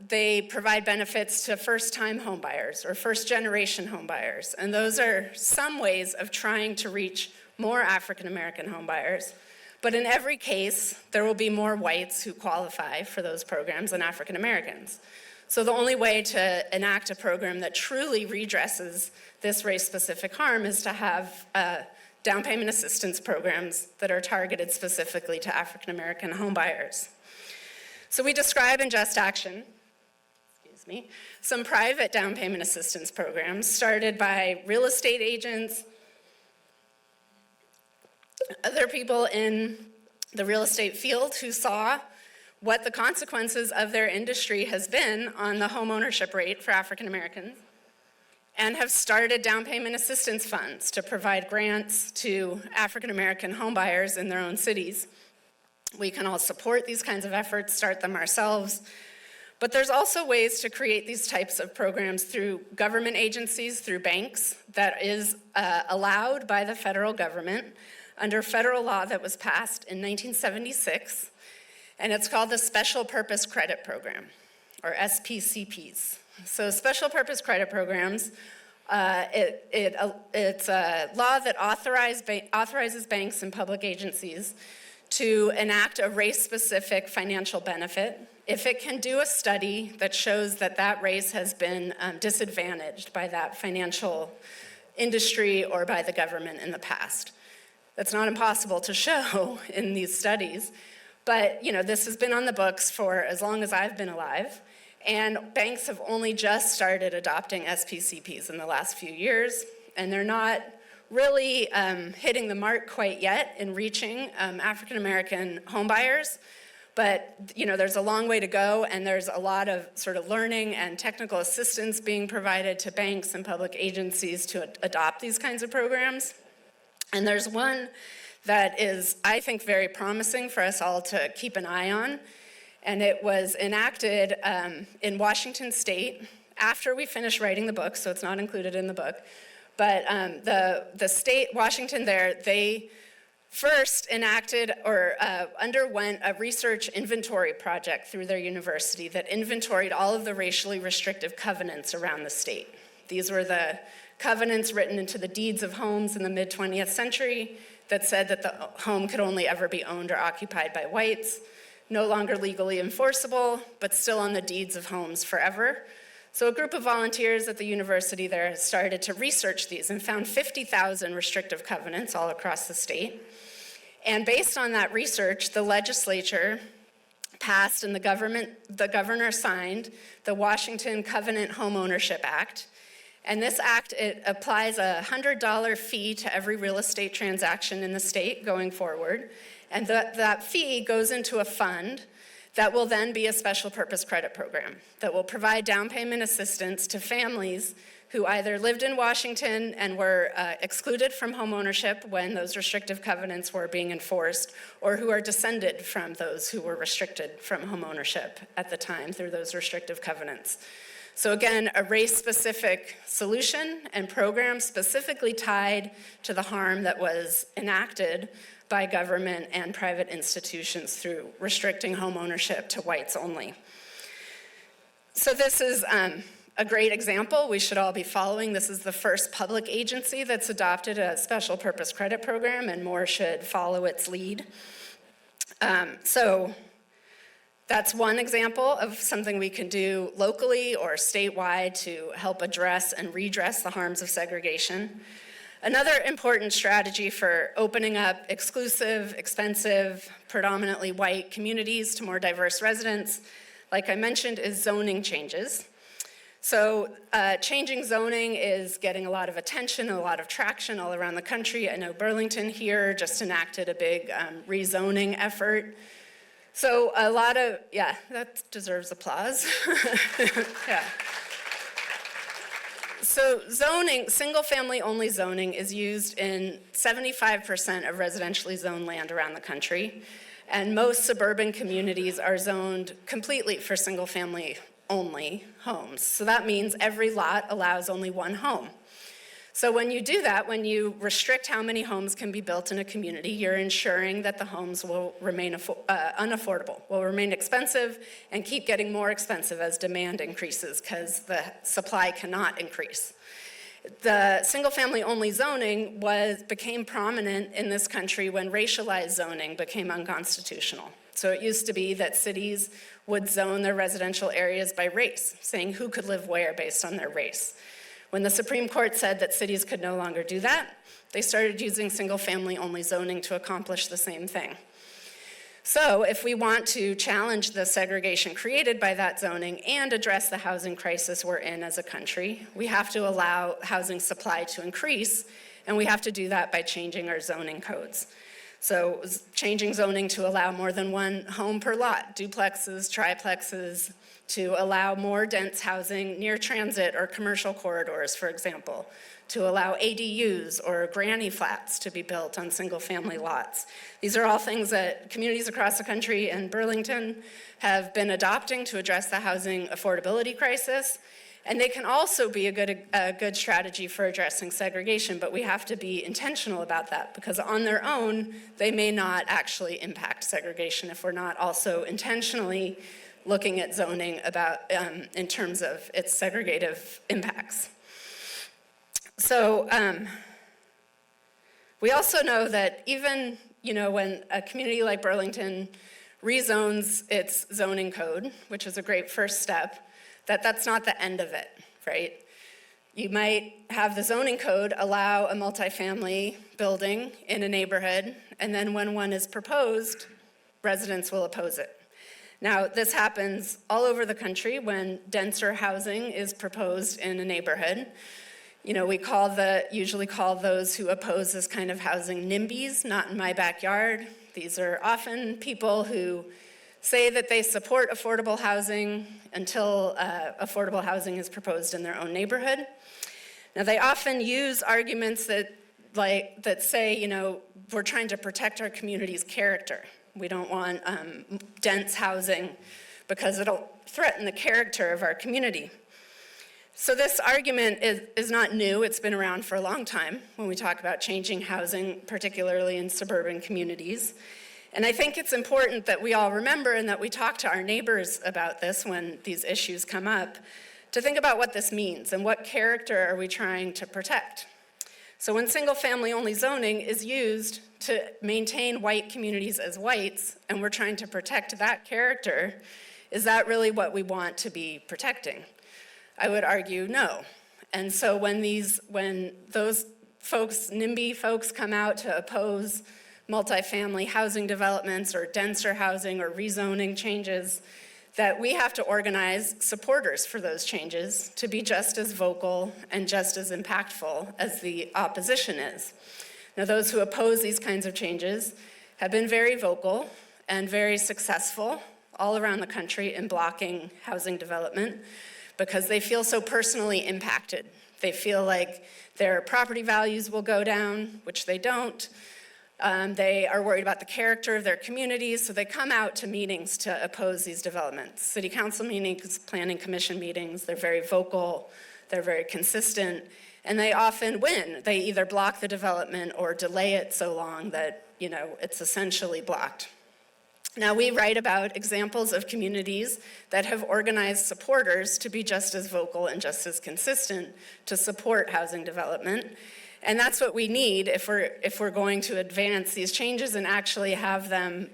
they provide benefits to first-time homebuyers or first-generation homebuyers, and those are some ways of trying to reach more African-American homebuyers. But in every case, there will be more whites who qualify for those programs than African Americans. So the only way to enact a program that truly redresses this race-specific harm is to have down payment assistance programs that are targeted specifically to African American homebuyers. So we describe in Just Action, some private down payment assistance programs started by real estate agents, other people in the real estate field who saw what the consequences of their industry has been on the home ownership rate for African Americans, and have started down payment assistance funds to provide grants to African American homebuyers in their own cities. We can all support these kinds of efforts, start them ourselves, but there's also ways to create these types of programs through government agencies, through banks, that is allowed by the federal government under federal law that was passed in 1976, and it's called the Special Purpose Credit Program, or SPCPs. So special purpose credit programs, it's a law that authorizes banks and public agencies to enact a race-specific financial benefit if it can do a study that shows that that race has been disadvantaged by that financial industry or by the government in the past. That's not impossible to show in these studies, but this has been on the books for as long as I've been alive, and banks have only just started adopting SPCPs in the last few years, and they're not really hitting the mark quite yet in reaching African American homebuyers, but there's a long way to go, and there's a lot of sort of learning and technical assistance being provided to banks and public agencies to adopt these kinds of programs. And there's one that is, I think, very promising for us all to keep an eye on, and it was enacted in Washington State after we finished writing the book, so it's not included in the book. But the state, Washington there, they first enacted or underwent a research inventory project through their university that inventoried all of the racially restrictive covenants around the state. These were the covenants written into the deeds of homes in the mid-20th century that said that the home could only ever be owned or occupied by whites, no longer legally enforceable, but still on the deeds of homes forever. So a group of volunteers at the university there started to research these and found 50,000 restrictive covenants all across the state. And based on that research, the legislature passed and the governor signed the Washington Covenant Homeownership Act. And this act, it applies a $100 fee to every real estate transaction in the state going forward. And that fee goes into a fund that will then be a special purpose credit program that will provide down payment assistance to families who either lived in Washington and were excluded from homeownership when those restrictive covenants were being enforced, or who are descended from those who were restricted from homeownership at the time through those restrictive covenants. So again, a race-specific solution and program specifically tied to the harm that was enacted by government and private institutions through restricting homeownership to whites only. So this is a great example we should all be following. This is the first public agency that's adopted a special purpose credit program, and more should follow its lead. So that's one example of something we can do locally or statewide to help address and redress the harms of segregation. Another important strategy for opening up exclusive, expensive, predominantly white communities to more diverse residents, like I mentioned, is zoning changes. So changing zoning is getting a lot of attention, a lot of traction all around the country. I know Burlington here just enacted a big rezoning effort. So a lot of, yeah, that deserves applause. Yeah. So zoning, single-family only zoning is used in 75% of residentially zoned land around the country, and most suburban communities are zoned completely for single-family only homes. So that means every lot allows only one home. So when you do that, when you restrict how many homes can be built in a community, you're ensuring that the homes will remain unaffordable, will remain expensive, and keep getting more expensive as demand increases because the supply cannot increase. The single-family only zoning became prominent in this country when racialized zoning became unconstitutional. So it used to be that cities would zone their residential areas by race, saying who could live where based on their race. When the Supreme Court said that cities could no longer do that, they started using single-family only zoning to accomplish the same thing. So if we want to challenge the segregation created by that zoning and address the housing crisis we're in as a country, we have to allow housing supply to increase, and we have to do that by changing our zoning codes. So changing zoning to allow more than one home per lot, duplexes, triplexes, to allow more dense housing near transit or commercial corridors, for example, to allow ADUs or granny flats to be built on single-family lots. These are all things that communities across the country and Burlington have been adopting to address the housing affordability crisis. And they can also be a good strategy for addressing segregation, but we have to be intentional about that because on their own, they may not actually impact segregation if we're not also intentionally looking at zoning in terms of its segregative impacts. So we also know that even when a community like Burlington rezones its zoning code, which is a great first step, that's not the end of it, right? You might have the zoning code allow a multifamily building in a neighborhood, and then when one is proposed, residents will oppose it. Now, this happens all over the country when denser housing is proposed in a neighborhood. We usually call those who oppose this kind of housing NIMBYs, not in my backyard. These are often people who say that they support affordable housing until affordable housing is proposed in their own neighborhood. Now, they often use arguments that say, we're trying to protect our community's character. We don't want dense housing because it'll threaten the character of our community. So this argument is not new. It's been around for a long time when we talk about changing housing, particularly in suburban communities. And I think it's important that we all remember and that we talk to our neighbors about this when these issues come up, to think about what this means and what character are we trying to protect. So when single-family only zoning is used to maintain white communities as whites, and we're trying to protect that character, is that really what we want to be protecting? I would argue no. And so when those folks, NIMBY folks, come out to oppose multifamily housing developments or denser housing or rezoning changes, that we have to organize supporters for those changes to be just as vocal and just as impactful as the opposition is. Now, those who oppose these kinds of changes have been very vocal and very successful all around the country in blocking housing development because they feel so personally impacted They feel like their property values will go down, which they don't. They are worried about the character of their communities, so they come out to meetings to oppose these developments. City council meetings, planning commission meetings, they're very vocal, they're very consistent, and they often win. They either block the development or delay it so long that, it's essentially blocked. Now, we write about examples of communities that have organized supporters to be just as vocal and just as consistent to support housing development. And that's what we need if we're going to advance these changes and actually have them,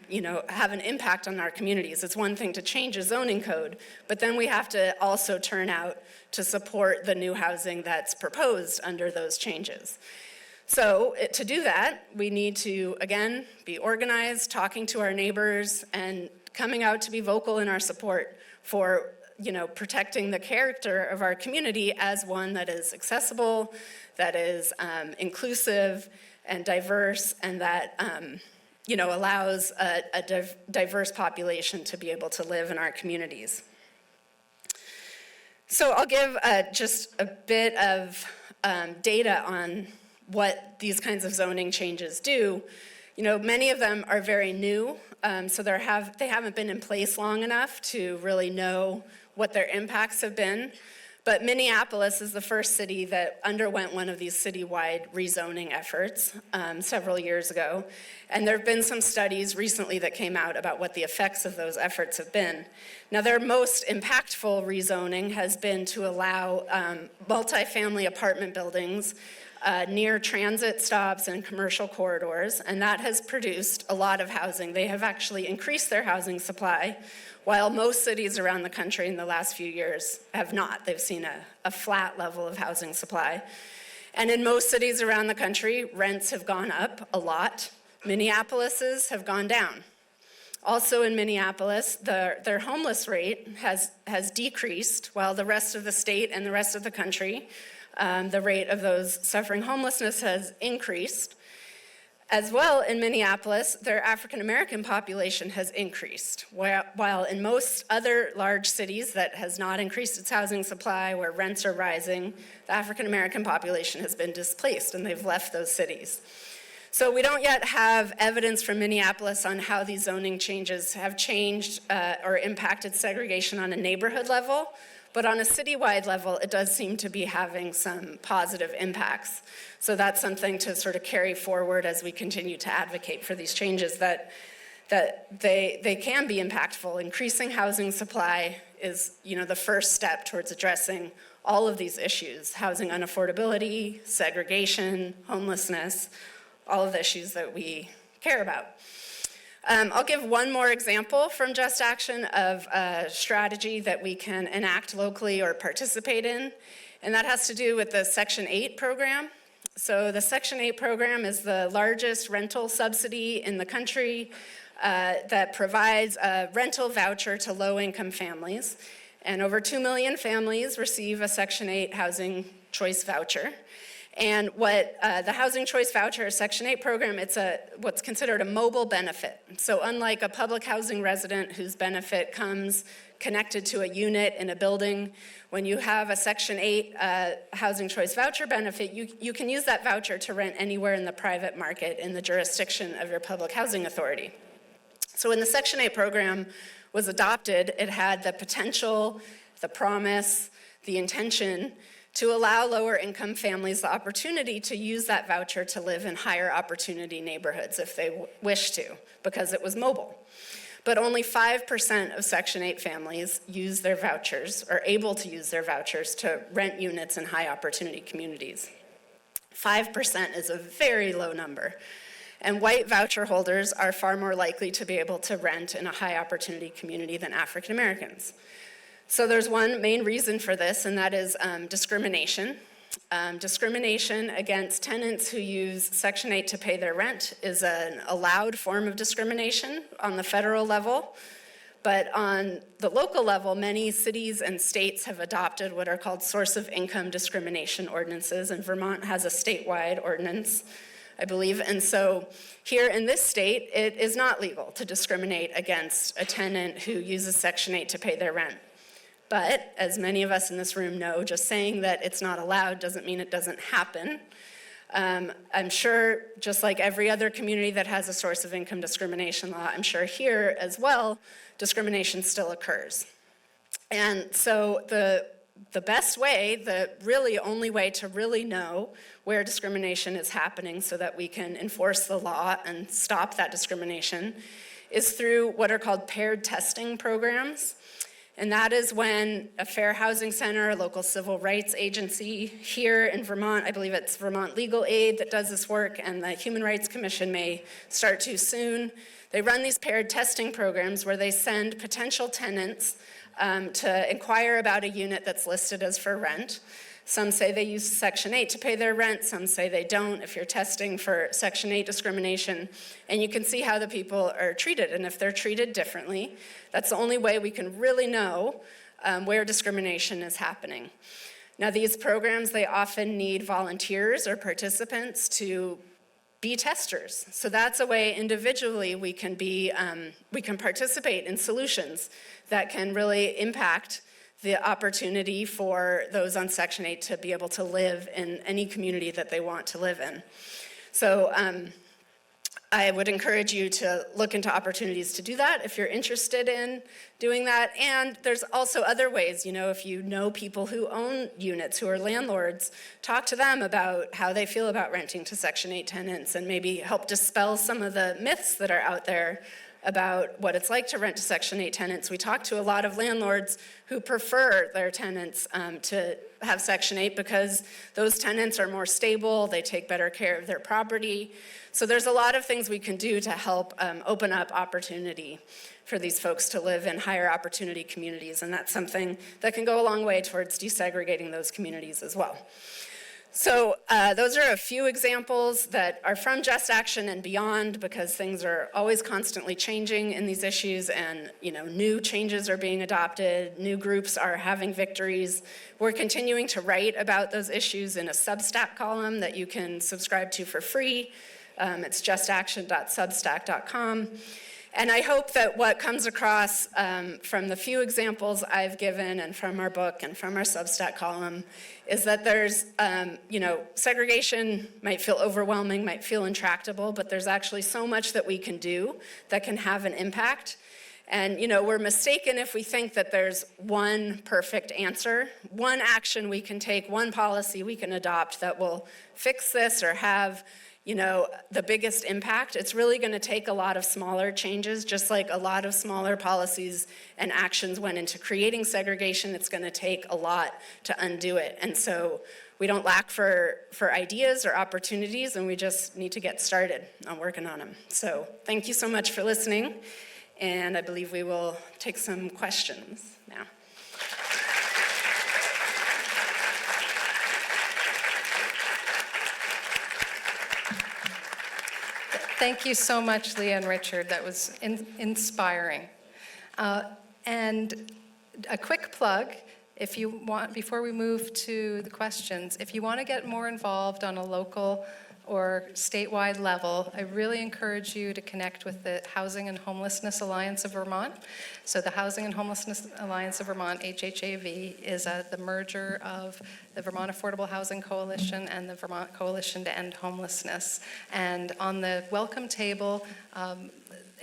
have an impact on our communities. It's one thing to change a zoning code, but then we have to also turn out to support the new housing that's proposed under those changes. So to do that, we need to, again, be organized, talking to our neighbors, and coming out to be vocal in our support for, protecting the character of our community as one that is accessible, that is inclusive and diverse, and that, allows a diverse population to be able to live in our communities. So I'll give just a bit of data on what these kinds of zoning changes do. Many of them are very new, so they haven't been in place long enough to really know what their impacts have been. But Minneapolis is the first city that underwent one of these citywide rezoning efforts several years ago. And there have been some studies recently that came out about what the effects of those efforts have been. Now, their most impactful rezoning has been to allow multifamily apartment buildings near transit stops and commercial corridors, and that has produced a lot of housing. They have actually increased their housing supply, while most cities around the country in the last few years have not. They've seen a flat level of housing supply. And in most cities around the country, rents have gone up a lot. Minneapolis's have gone down. Also in Minneapolis, their homeless rate has decreased, while the rest of the state and the rest of the country, the rate of those suffering homelessness has increased. As well, in Minneapolis, their African American population has increased, while in most other large cities that has not increased its housing supply, where rents are rising, the African American population has been displaced and they've left those cities. So we don't yet have evidence from Minneapolis on how these zoning changes have changed or impacted segregation on a neighborhood level. But on a citywide level, it does seem to be having some positive impacts. So that's something to sort of carry forward as we continue to advocate for these changes, that they can be impactful. Increasing housing supply is, the first step towards addressing all of these issues: housing unaffordability, segregation, homelessness, all of the issues that we care about. I'll give one more example from Just Action of a strategy that we can enact locally or participate in, and that has to do with the Section 8 program. So the Section 8 program is the largest rental subsidy in the country that provides a rental voucher to low-income families, and over 2 million families receive a Section 8 housing choice voucher. And what the Housing Choice Voucher Section 8 program, it's what's considered a mobile benefit. So unlike a public housing resident whose benefit comes connected to a unit in a building, when you have a Section 8 Housing Choice Voucher benefit, you can use that voucher to rent anywhere in the private market in the jurisdiction of your public housing authority. So when the Section 8 program was adopted, it had the potential, the promise, the intention to allow lower income families the opportunity to use that voucher to live in higher opportunity neighborhoods if they wish to, because it was mobile. But only 5% of Section 8 families use their vouchers, or able to use their vouchers to rent units in high opportunity communities. 5% is a very low number. And white voucher holders are far more likely to be able to rent in a high opportunity community than African Americans. So there's one main reason for this, and that is discrimination. Discrimination against tenants who use Section 8 to pay their rent is an allowed form of discrimination on the federal level. But on the local level, many cities and states have adopted what are called source of income discrimination ordinances, and Vermont has a statewide ordinance, I believe. And so here in this state, it is not legal to discriminate against a tenant who uses Section 8 to pay their rent. But as many of us in this room know, just saying that it's not allowed doesn't mean it doesn't happen. I'm sure, just like every other community that has a source of income discrimination law, I'm sure here as well, discrimination still occurs. And so the best way, the really only way to really know where discrimination is happening so that we can enforce the law and stop that discrimination is through what are called paired testing programs. And that is when a fair housing center, a local civil rights agency here in Vermont, I believe it's Vermont Legal Aid that does this work, and the Human Rights Commission may start to soon. They run these paired testing programs where they send potential tenants to inquire about a unit that's listed as for rent. Some say they use Section 8 to pay their rent, some say they don't if you're testing for Section 8 discrimination. And you can see how the people are treated, and if they're treated differently, that's the only way we can really know where discrimination is happening. Now, these programs, they often need volunteers or participants to be testers. So that's a way individually we can participate in solutions that can really impact the opportunity for those on Section 8 to be able to live in any community that they want to live in. So I would encourage you to look into opportunities to do that if you're interested in doing that. And there's also other ways, if you know people who own units, who are landlords, talk to them about how they feel about renting to Section 8 tenants and maybe help dispel some of the myths that are out there about what it's like to rent to Section 8 tenants. We talk to a lot of landlords who prefer their tenants to have Section 8 because those tenants are more stable, they take better care of their property. So there's a lot of things we can do to help open up opportunity for these folks to live in higher opportunity communities, and that's something that can go a long way towards desegregating those communities as well. So those are a few examples that are from Just Action and beyond, because things are always constantly changing in these issues, and new changes are being adopted, new groups are having victories. We're continuing to write about those issues in a Substack column that you can subscribe to for free. It's justaction.substack.com. And I hope that what comes across from the few examples I've given and from our book and from our Substack column is that there's, segregation might feel overwhelming, might feel intractable, but there's actually so much that we can do that can have an impact. And, we're mistaken if we think that there's one perfect answer, one action we can take, one policy we can adopt that will fix this or have the biggest impact. It's really going to take a lot of smaller changes, just like a lot of smaller policies and actions went into creating segregation. It's going to take a lot to undo it. And so we don't lack for ideas or opportunities, and we just need to get started on working on them. So thank you so much for listening, and I believe we will take some questions now. Thank you so much, Leah and Richard. That was inspiring. And a quick plug, if you want, before we move to the questions, if you want to get more involved on a local or statewide level, I really encourage you to connect with the Housing and Homelessness Alliance of Vermont. So the Housing and Homelessness Alliance of Vermont, HHAV, is the merger of the Vermont Affordable Housing Coalition and the Vermont Coalition to End Homelessness. And on the welcome table,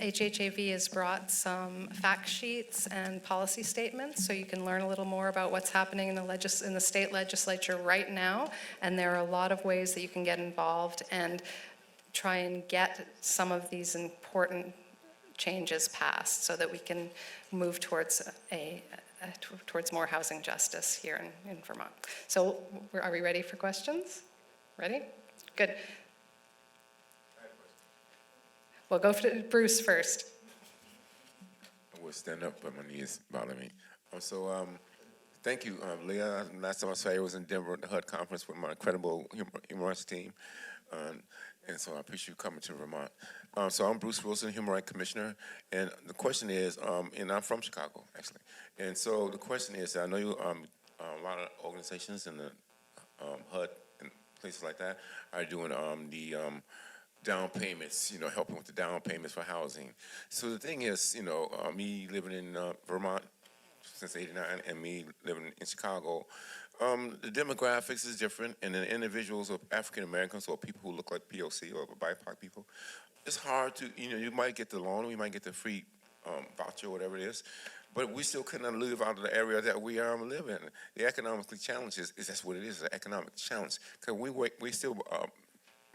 HHAV has brought some fact sheets and policy statements so you can learn a little more about what's happening in the state legislature right now. And there are a lot of ways that you can get involved and try and get some of these important changes passed so that we can move towards towards more housing justice here in Vermont. So are we ready for questions? Ready? Good. We'll go for Bruce first. I will stand up, but my knees bother me. Thank you, Leah. Last time I saw you, I was in Denver at the HUD conference with my incredible human rights team. And so I appreciate you coming to Vermont. So I'm Bruce Wilson, Human Rights Commissioner. And the question is, and I'm from Chicago, actually. And so the question is, I know you, a lot of organizations in the HUD and places like that are doing the down payments, helping with the down payments for housing. So the thing is, me living in Vermont, since '89, and me living in Chicago, the demographics is different, and the individuals of African Americans or people who look like POC or BIPOC people, it's hard to, you might get the loan, we might get the free voucher, whatever it is, but we still cannot live out of the area that we live in. The economically challenge is that's what it is, an economic challenge, because we still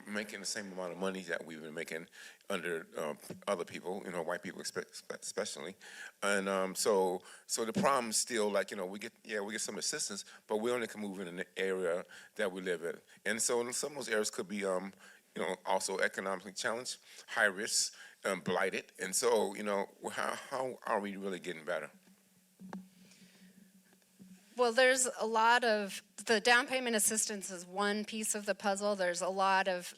making the same amount of money that we've been making under other people, white people especially, and so the problem is still like we get some assistance, but we only can move in an area that we live in, and so in some of those areas could be also economically challenged, high risk, blighted, and so how are we really getting better? Well, there's a lot of, the down payment assistance is one piece of the puzzle. There's a lot of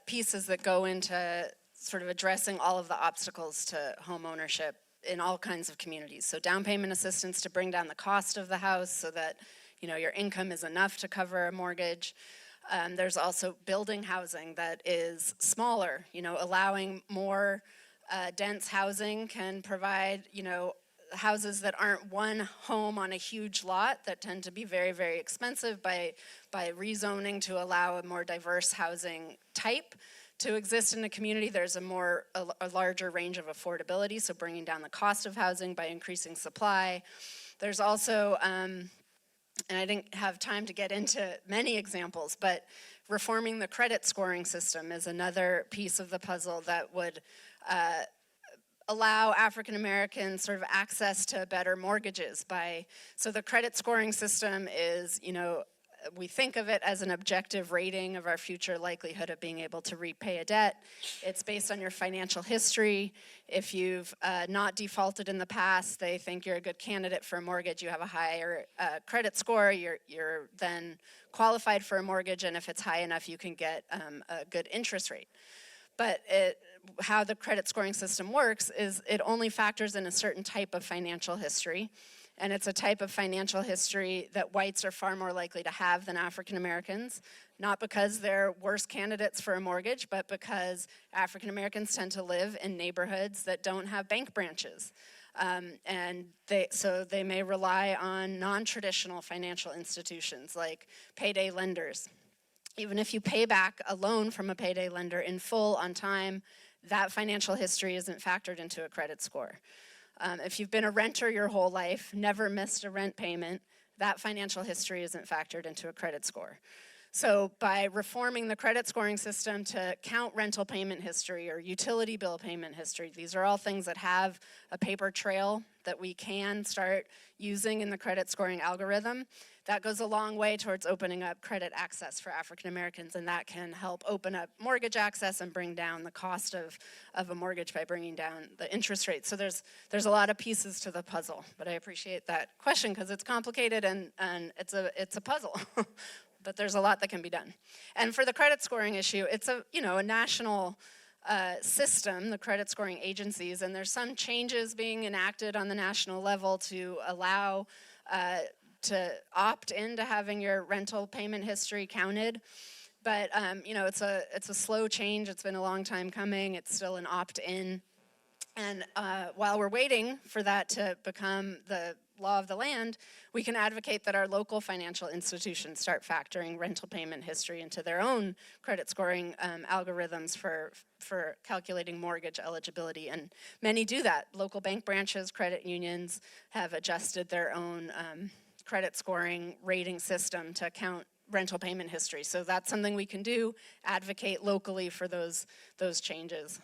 pieces that go into sort of addressing all of the obstacles to home ownership in all kinds of communities. So down payment assistance to bring down the cost of the house so that, your income is enough to cover a mortgage. There's also building housing that is smaller, allowing more dense housing can provide, houses that aren't one home on a huge lot that tend to be very, very expensive by rezoning to allow a more diverse housing type to exist in a community. There's a larger range of affordability, so bringing down the cost of housing by increasing supply. There's also, and I didn't have time to get into many examples, but reforming the credit scoring system is another piece of the puzzle that would allow African Americans sort of access to better mortgages so the credit scoring system is, we think of it as an objective rating of our future likelihood of being able to repay a debt. It's based on your financial history. If you've not defaulted in the past, they think you're a good candidate for a mortgage. You have a higher credit score, you're then qualified for a mortgage, and if it's high enough, you can get a good interest rate. But how the credit scoring system works is it only factors in a certain type of financial history, and it's a type of financial history that whites are far more likely to have than African Americans, not because they're worse candidates for a mortgage, but because African Americans tend to live in neighborhoods that don't have bank branches. And they may rely on non-traditional financial institutions like payday lenders. Even if you pay back a loan from a payday lender in full on time, that financial history isn't factored into a credit score. If you've been a renter your whole life, never missed a rent payment, that financial history isn't factored into a credit score. So by reforming the credit scoring system to count rental payment history or utility bill payment history, these are all things that have a paper trail that we can start using in the credit scoring algorithm. That goes a long way towards opening up credit access for African Americans, and that can help open up mortgage access and bring down the cost of a mortgage by bringing down the interest rate. So there's a lot of pieces to the puzzle, but I appreciate that question because it's complicated and it's a puzzle. But there's a lot that can be done. And for the credit scoring issue, it's a national system, the credit scoring agencies, and there's some changes being enacted on the national level to allow to opt into having your rental payment history counted. But it's a slow change. It's been a long time coming. It's still an opt-in. And while we're waiting for that to become the law of the land, we can advocate that our local financial institutions start factoring rental payment history into their own credit scoring algorithms for calculating mortgage eligibility. And many do that. Local bank branches, credit unions have adjusted their own credit scoring rating system to count rental payment history. So that's something we can do, advocate locally for those changes.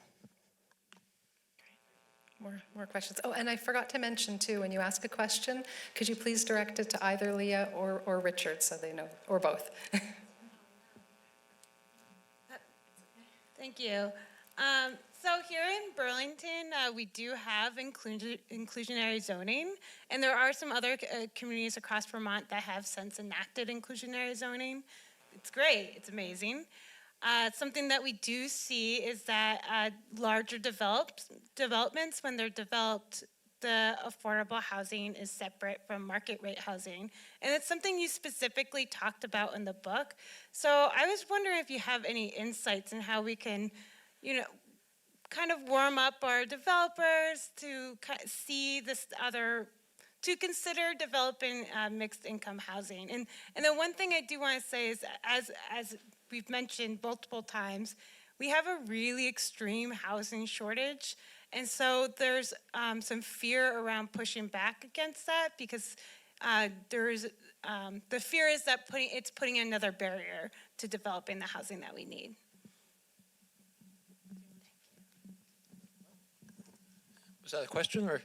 More questions. Oh, and I forgot to mention too, when you ask a question, could you please direct it to either Leah or Richard so they know, or both? Thank you. So here in Burlington, we do have inclusionary zoning, and there are some other communities across Vermont that have since enacted inclusionary zoning. It's great, it's amazing. Something that we do see is that larger developments, when they're developed, the affordable housing is separate from market rate housing. And it's something you specifically talked about in the book. So I was wondering if you have any insights in how we can, kind of warm up our developers to see this other to consider developing mixed income housing. And the one thing I do want to say is, as we've mentioned multiple times, we have a really extreme housing shortage. And so there's some fear around pushing back against that, because the fear is that it's putting another barrier to developing the housing that we need. Was that a question, or?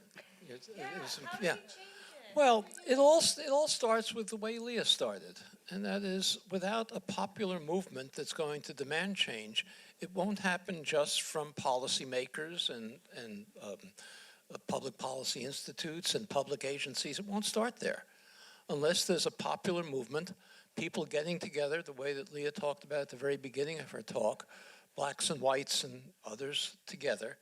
Yeah. Well, it all starts with the way Leah started, and that is, without a popular movement that's going to demand change, it won't happen just from policymakers and public policy institutes and public agencies. It won't start there unless there's a popular movement, people getting together the way that Leah talked about at the very beginning of her talk, blacks and whites and others together,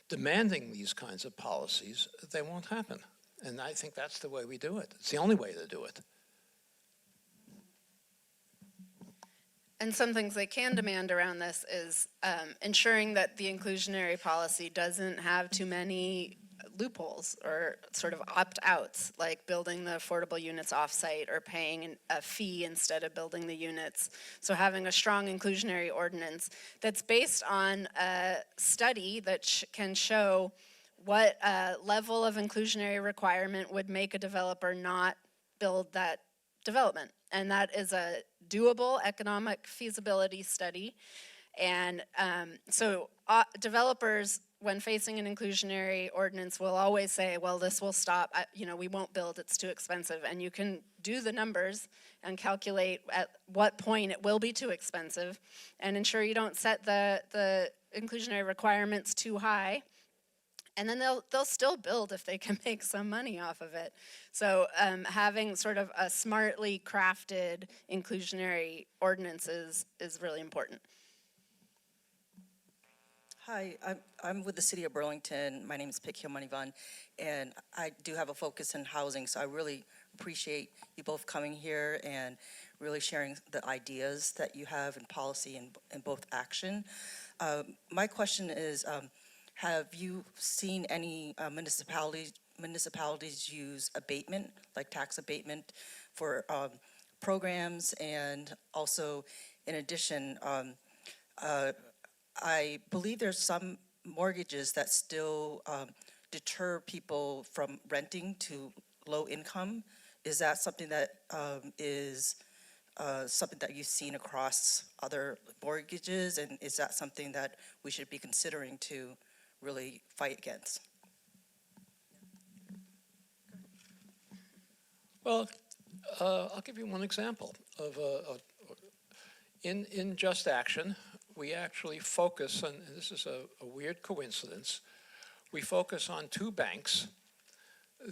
demanding these kinds of policies. They won't happen. And I think that's the way we do it. It's the only way to do it. And some things they can demand around this is ensuring that the inclusionary policy doesn't have too many loopholes or sort of opt-outs, like building the affordable units off-site or paying a fee instead of building the units. So having a strong inclusionary ordinance that's based on a study that can show what level of inclusionary requirement would make a developer not build that development. And that is a doable economic feasibility study. And so developers, when facing an inclusionary ordinance, will always say, well, this will stop, we won't build, it's too expensive. And you can do the numbers and calculate at what point it will be too expensive and ensure you don't set the inclusionary requirements too high. And then they'll still build if they can make some money off of it. So having sort of a smartly crafted inclusionary ordinances is really important. Hi, I'm with the City of Burlington. My name is Pikyo Manivan, and I do have a focus in housing, so I really appreciate you both coming here and really sharing the ideas that you have in policy and both action. My question is, have you seen any municipalities use abatement, like tax abatement, for programs? And also, in addition, I believe there's some mortgages that still deter people from renting to low income. Is that something that is something that you've seen across other mortgages? And is that something that we should be considering to really fight against? Well, I'll give you one example of in Just Action. We actually focus on, and this is a weird coincidence, we focus on two banks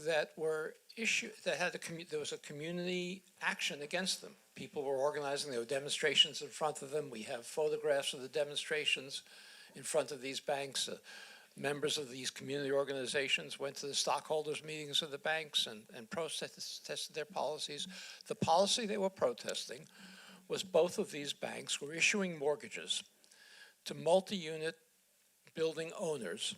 that were there was a community action against them. People were organizing, there were demonstrations in front of them. We have photographs of the demonstrations in front of these banks. Members of these community organizations went to the stockholders' meetings of the banks and protested their policies. The policy they were protesting was both of these banks were issuing mortgages to multi-unit building owners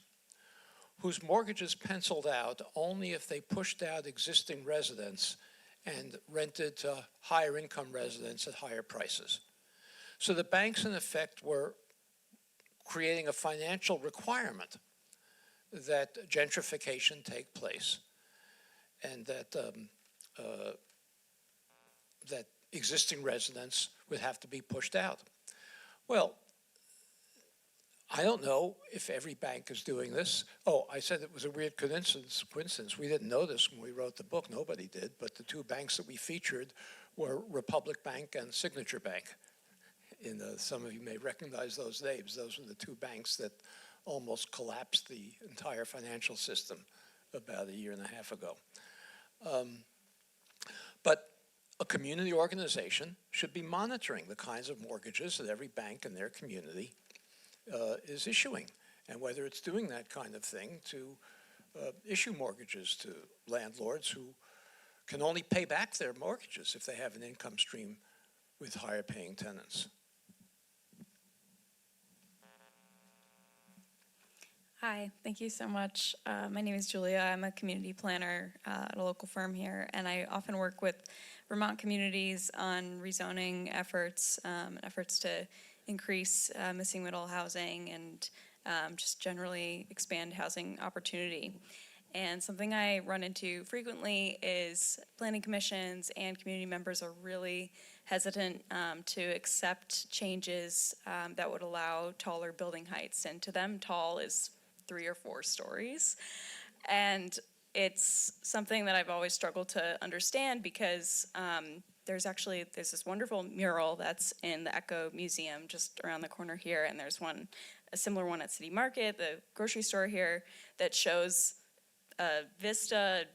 whose mortgages penciled out only if they pushed out existing residents and rented to higher income residents at higher prices. So the banks, in effect, were creating a financial requirement that gentrification take place and that that existing residents would have to be pushed out. Well, I don't know if every bank is doing this. Oh, I said it was a weird coincidence. We didn't know this when we wrote the book. Nobody did. But the two banks that we featured were Republic Bank and Signature Bank. Some of you may recognize those names. Those were the two banks that almost collapsed the entire financial system about a year and a half ago. But a community organization should be monitoring the kinds of mortgages that every bank in their community is issuing, and whether it's doing that kind of thing to issue mortgages to landlords who can only pay back their mortgages if they have an income stream with higher paying tenants. Hi, thank you so much. My name is Julia. I'm a community planner at a local firm here, and I often work with Vermont communities on rezoning efforts, efforts to increase missing middle housing and just generally expand housing opportunity. And something I run into frequently is planning commissions and community members are really hesitant to accept changes that would allow taller building heights. And to them, tall is 3 or 4 stories. And it's something that I've always struggled to understand because there's this wonderful mural that's in the Echo Museum just around the corner here, and there's a similar one at City Market, the grocery store here, that shows a vista,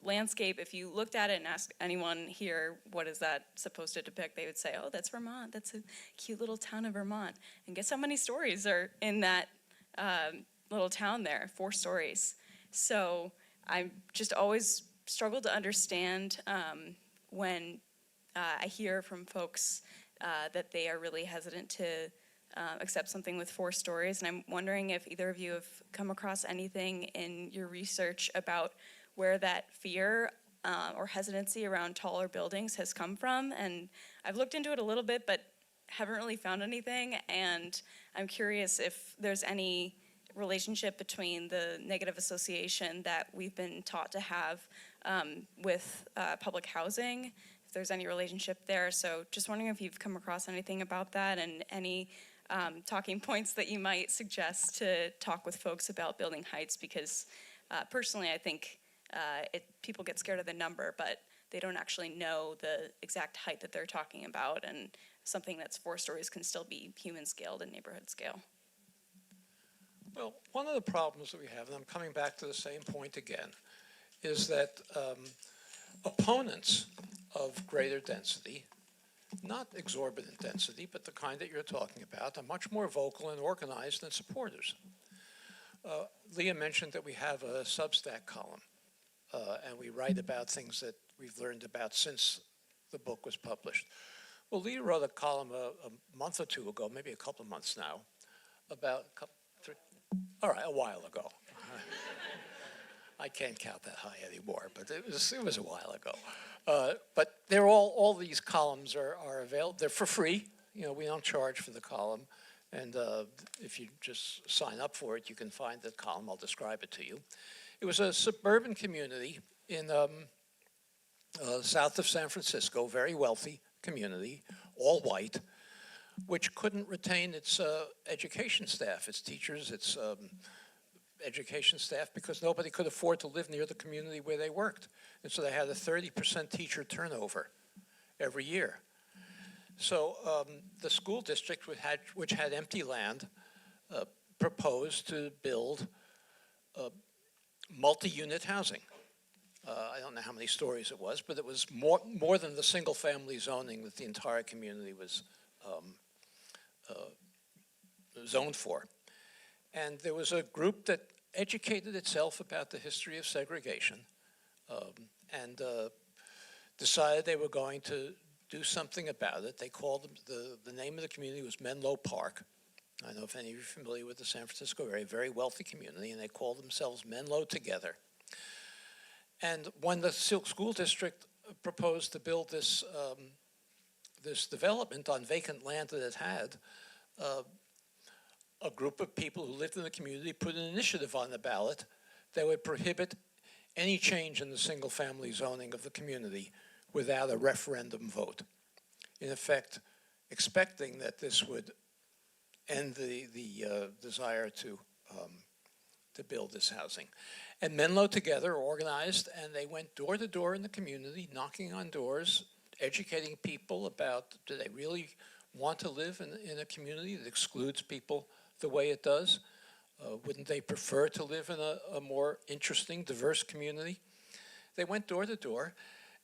landscape. If you looked at it and asked anyone here, what is that supposed to depict, they would say, oh, that's Vermont. That's a cute little town of Vermont. And guess how many stories are in that little town there? 4 stories. So I just always struggle to understand when I hear from folks that they are really hesitant to accept something with 4 stories. And I'm wondering if either of you have come across anything in your research about where that fear or hesitancy around taller buildings has come from. And I've looked into it a little bit, but haven't really found anything. And I'm curious if there's any relationship between the negative association that we've been taught to have with public housing, if there's any relationship there. So just wondering if you've come across anything about that and any talking points that you might suggest to talk with folks about building heights, because personally I think people get scared of the number, but they don't actually know the exact height that they're talking about, and something that's 4 stories can still be human scaled and neighborhood scale. Well, one of the problems that we have, and I'm coming back to the same point again, is that opponents of greater density, not exorbitant density, but the kind that you're talking about, are much more vocal and organized than supporters. Leah mentioned that we have a Substack column, and we write about things that we've learned about since the book was published. Well, Leah wrote a column a month or 2 ago, maybe a couple of months now, about a while ago. I can't count that high anymore, but it was a while ago. But they're all these columns are available. They're for free. We don't charge for the column. And if you just sign up for it, you can find the column. I'll describe it to you. It was a suburban community in south of San Francisco, very wealthy community, all white, which couldn't retain its education staff, its teachers, its education staff, because nobody could afford to live near the community where they worked. And so they had a 30% teacher turnover every year. So the school district, which had empty land, proposed to build multi-unit housing. I don't know how many stories it was, but it was more than the single-family zoning that the entire community was zoned for. And there was a group that educated itself about the history of segregation and decided they were going to do something about it. They called them, the name of the community was Menlo Park. I don't know if any of you are familiar with the San Francisco area, very wealthy community, and they called themselves Menlo Together. And when the school district proposed to build this development on vacant land that it had, a group of people who lived in the community put an initiative on the ballot that would prohibit any change in the single-family zoning of the community without a referendum vote. In effect, expecting that this would end the desire to build this housing. And Menlo Together organized, and they went door to door in the community, knocking on doors, educating people about, do they really want to live in a community that excludes people the way it does? Wouldn't they prefer to live in a more interesting, diverse community? They went door to door,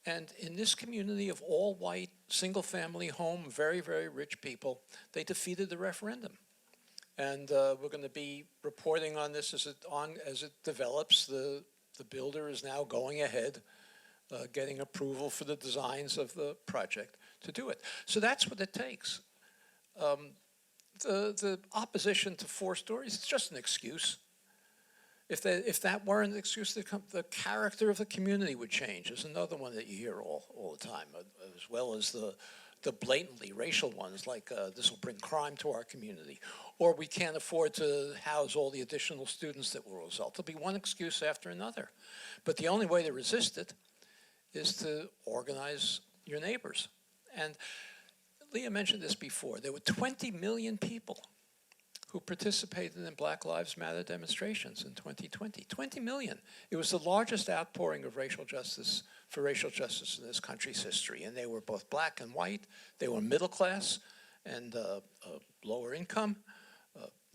and in this community of all white, single-family home, very, very rich people, they defeated the referendum. And we're going to be reporting on this as it develops. The builder is now going ahead, getting approval for the designs of the project to do it. So that's what it takes. The opposition to 4 stories, it's just an excuse. If that weren't an excuse, the character of the community would change. There's another one that you hear all the time, as well as the blatantly racial ones, like this will bring crime to our community, or we can't afford to house all the additional students that will result. There'll be one excuse after another. But the only way to resist it is to organize your neighbors. And Leah mentioned this before. There were 20 million people who participated in Black Lives Matter demonstrations in 2020. 20 million. It was the largest outpouring of racial justice in this country's history. And they were both black and white. They were middle class and lower income.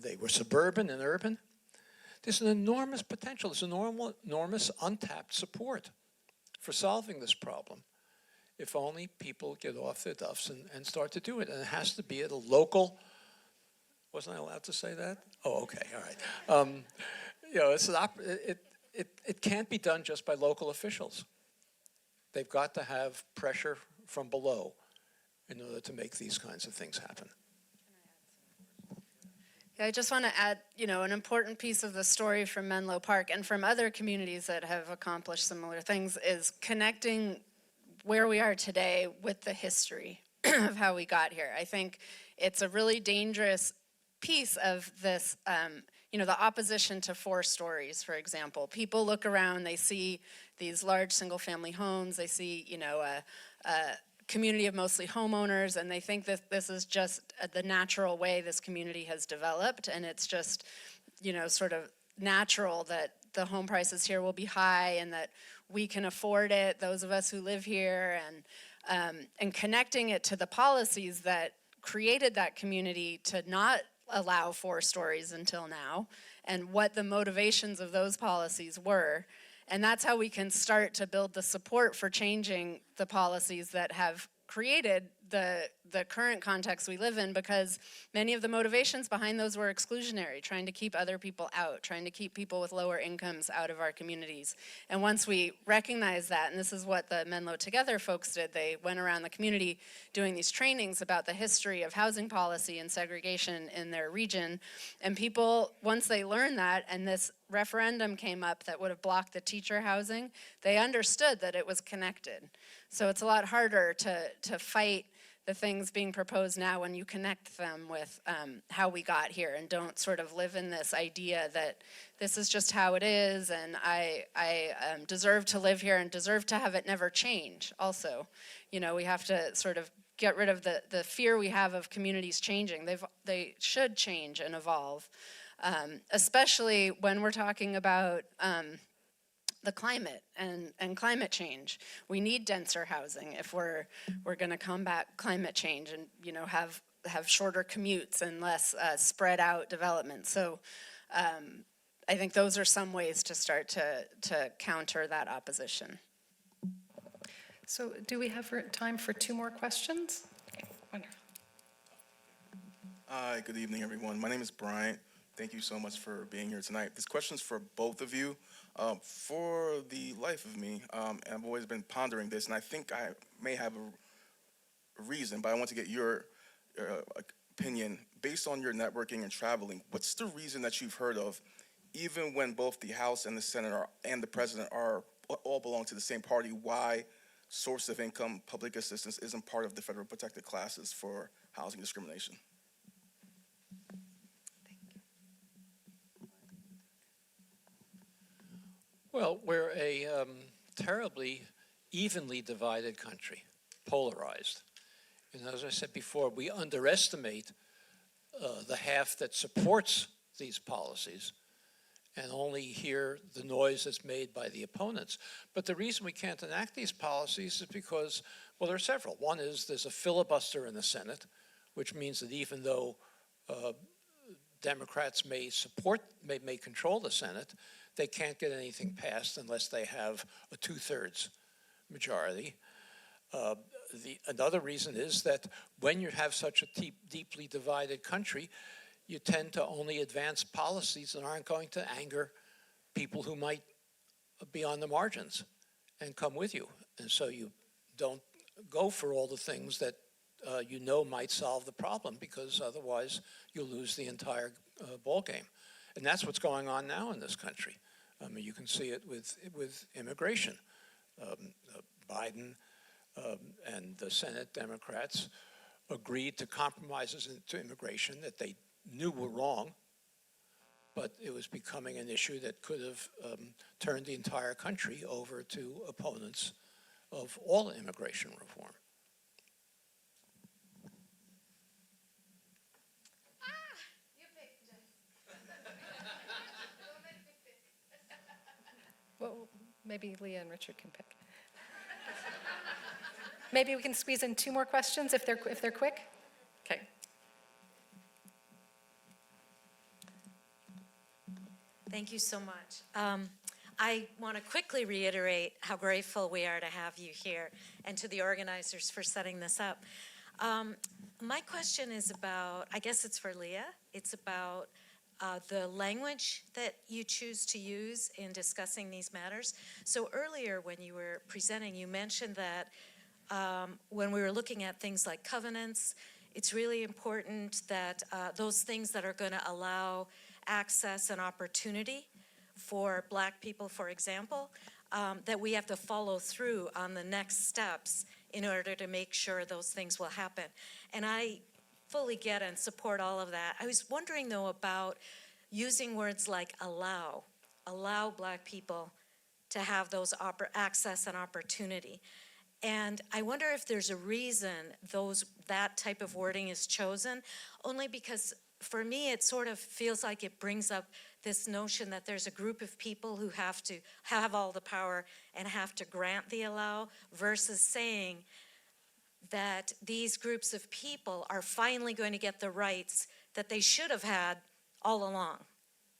They were suburban and urban. There's an enormous potential. There's enormous untapped support for solving this problem, if only people get off their duffs and start to do it. And it has to be at a local. Wasn't I allowed to say that? Oh, okay, all right. It can't be done just by local officials. They've got to have pressure from below in order to make these kinds of things happen. Yeah, I just want to add, an important piece of the story from Menlo Park and from other communities that have accomplished similar things is connecting where we are today with the history of how we got here. I think it's a really dangerous piece of this, the opposition to 4 stories, for example. People look around, they see these large single-family homes, they see, a community of mostly homeowners, and they think that this is just the natural way this community has developed, and it's just, sort of natural that the home prices here will be high and that we can afford it, those of us who live here, and connecting it to the policies that created that community to not allow 4 stories until now, and what the motivations of those policies were. And that's how we can start to build the support for changing the policies that have created the current context we live in, because many of the motivations behind those were exclusionary, trying to keep other people out, trying to keep people with lower incomes out of our communities. And once we recognize that, and this is what the Menlo Together folks did, they went around the community doing these trainings about the history of housing policy and segregation in their region. And people, once they learned that, and this referendum came up that would have blocked the teacher housing, they understood that it was connected. So it's a lot harder to fight the things being proposed now when you connect them with how we got here and don't sort of live in this idea that this is just how it is and I deserve to live here and deserve to have it never change also. We have to sort of get rid of the fear we have of communities changing. They should change and evolve, especially when we're talking about the climate and climate change. We need denser housing if we're going to combat climate change and have shorter commutes and less spread out development. So I think those are some ways to start to counter that opposition. So do we have time for 2 more questions? Okay, wonderful. Hi, good evening, everyone. My name is Bryant. Thank you so much for being here tonight. This question's for both of you. For the life of me, and I've always been pondering this, and I think I may have a reason, but I want to get your opinion. Based on your networking and traveling, what's the reason that you've heard of, even when both the House and the Senate and the President all belong to the same party, why source of income public assistance isn't part of the federal protected classes for housing discrimination? Well, we're a terribly evenly divided country, polarized. And as I said before, we underestimate the half that supports these policies and only hear the noise that's made by the opponents. But the reason we can't enact these policies is because, well, there are several. One is there's a filibuster in the Senate, which means that even though Democrats may control the Senate, they can't get anything passed unless they have a 2/3 majority. Another reason is that when you have such a deeply divided country, you tend to only advance policies that aren't going to anger people who might be on the margins and come with you. And so you don't go for all the things that might solve the problem, because otherwise you'll lose the entire ball game. And that's what's going on now in this country. I mean, you can see it with immigration. Biden and the Senate Democrats agreed to compromises to immigration that they knew were wrong, but it was becoming an issue that could have turned the entire country over to opponents of all immigration reform. Well, maybe Leah and Richard can pick. Maybe we can squeeze in 2 more questions if they're quick? Okay. Thank you so much. I want to quickly reiterate how grateful we are to have you here and to the organizers for setting this up. My question is about, I guess it's for Leah, it's about the language that you choose to use in discussing these matters. So earlier when you were presenting, you mentioned that when we were looking at things like covenants, it's really important that those things that are going to allow access and opportunity for Black people, for example, that we have to follow through on the next steps in order to make sure those things will happen. And I fully get and support all of that. I was wondering, though, about using words like allow Black people to have those access and opportunity. And I wonder if there's a reason that type of wording is chosen, only because for me it sort of feels like it brings up this notion that there's a group of people who have to have all the power and have to grant the allow, versus saying that these groups of people are finally going to get the rights that they should have had all along.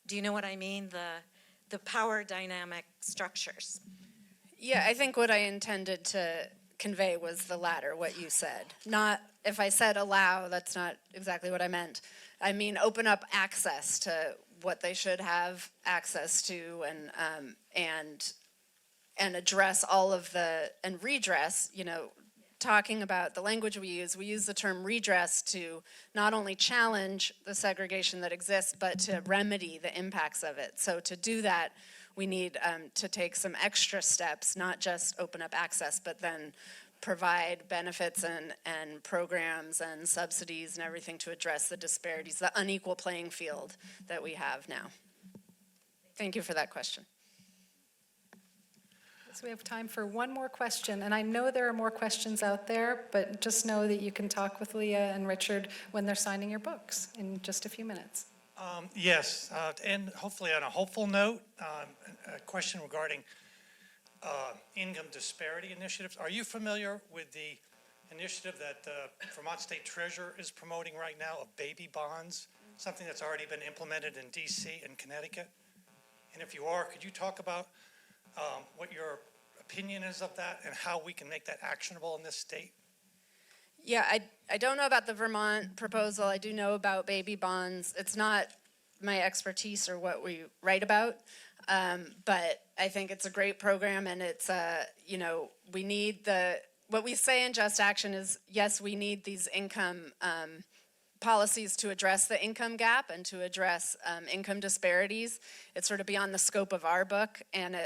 Do you know what I mean? The power dynamic structures. Yeah, I think what I intended to convey was the latter, what you said. Not, if I said allow, that's not exactly what I meant. I mean, open up access to what they should have access to, and address all of and redress, talking about the language we use the term redress to not only challenge the segregation that exists, but to remedy the impacts of it. So to do that, we need to take some extra steps, not just open up access, but then provide benefits and programs and subsidies and everything to address the disparities, the unequal playing field that we have now. Thank you for that question. So we have time for one more question, and I know there are more questions out there, but just know that you can talk with Leah and Richard when they're signing your books in just a few minutes. Yes, and hopefully on a hopeful note, a question regarding income disparity initiatives. Are you familiar with the initiative that the Vermont State Treasurer is promoting right now of baby bonds, something that's already been implemented in DC and Connecticut? And if you are, could you talk about what your opinion is of that and how we can make that actionable in this state? Yeah, I don't know about the Vermont proposal. I do know about baby bonds. It's not my expertise or what we write about, but I think it's a great program, and it's, we need what we say in Just Action is, yes, we need these income policies to address the income gap and to address income disparities. It's sort of beyond the scope of our book, and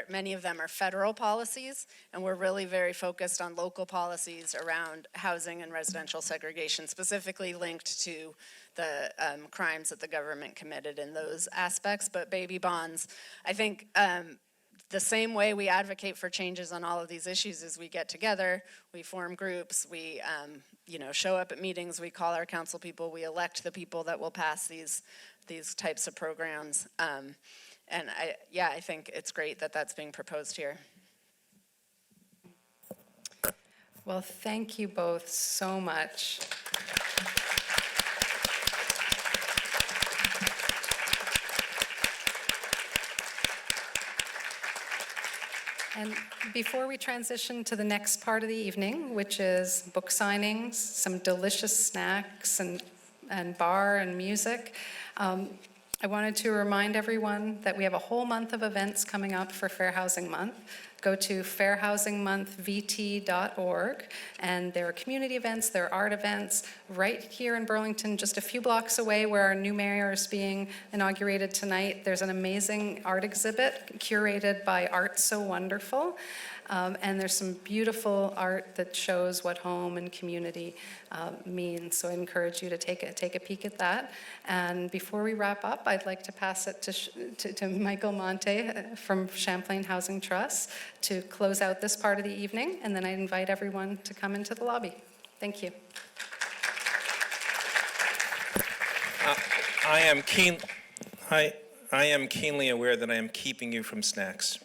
many of them are federal policies, and we're really very focused on local policies around housing and residential segregation, specifically linked to the crimes that the government committed in those aspects. But baby bonds, I think the same way we advocate for changes on all of these issues is we get together, we form groups, we show up at meetings, we call our council people, we elect the people that will pass these types of programs. And I think it's great that that's being proposed here. Well, thank you both so much. And before we transition to the next part of the evening, which is book signings, some delicious snacks and bar and music, I wanted to remind everyone that we have a whole month of events coming up for Fair Housing Month. go to fairhousingmonthvt.org, and there are community events, there are art events right here in Burlington, just a few blocks away where our new mayor is being inaugurated tonight. There's an amazing art exhibit curated by Art So Wonderful. And there's some beautiful art that shows what home and community means. So I encourage you to take a peek at that. And before we wrap up, I'd like to pass it to Michael Monte from Champlain Housing Trust to close out this part of the evening. And then I invite everyone to come into the lobby. Thank you. I am keenly aware that I am keeping you from snacks.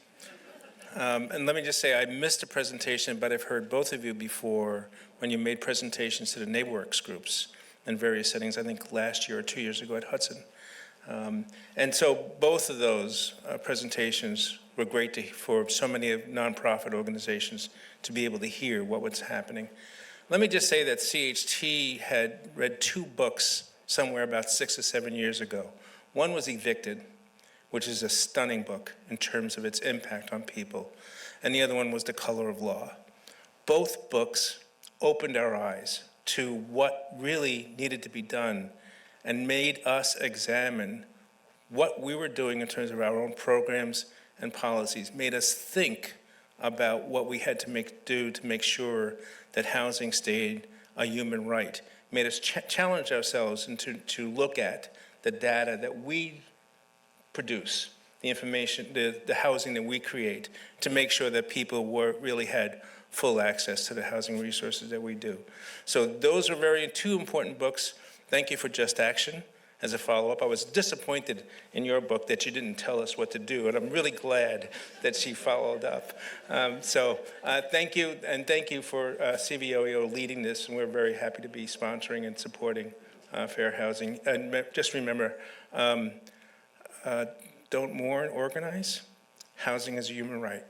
And let me just say, I missed a presentation, but I've heard both of you before when you made presentations to the NeighborWorks groups in various settings, I think last year or 2 years ago at Hudson. And so both of those presentations were great for so many nonprofit organizations to be able to hear what was happening. Let me just say that CHT had read 2 books somewhere about 6 or 7 years ago. One was Evicted, which is a stunning book in terms of its impact on people. And the other one was The Color of Law. Both books opened our eyes to what really needed to be done and made us examine what we were doing in terms of our own programs and policies, made us think about what we had to do to make sure that housing stayed a human right, made us challenge ourselves and to look at the data that we produce, the information, the housing that we create, to make sure that people really had full access to the housing resources that we do. So those are 2 important books. Thank you for Just Action. As a follow-up, I was disappointed in your book that you didn't tell us what to do, and I'm really glad that she followed up. Thank you, and thank you for CVOEO leading this, and we're very happy to be sponsoring and supporting fair housing. And just remember, don't mourn, organize. Housing is a human right.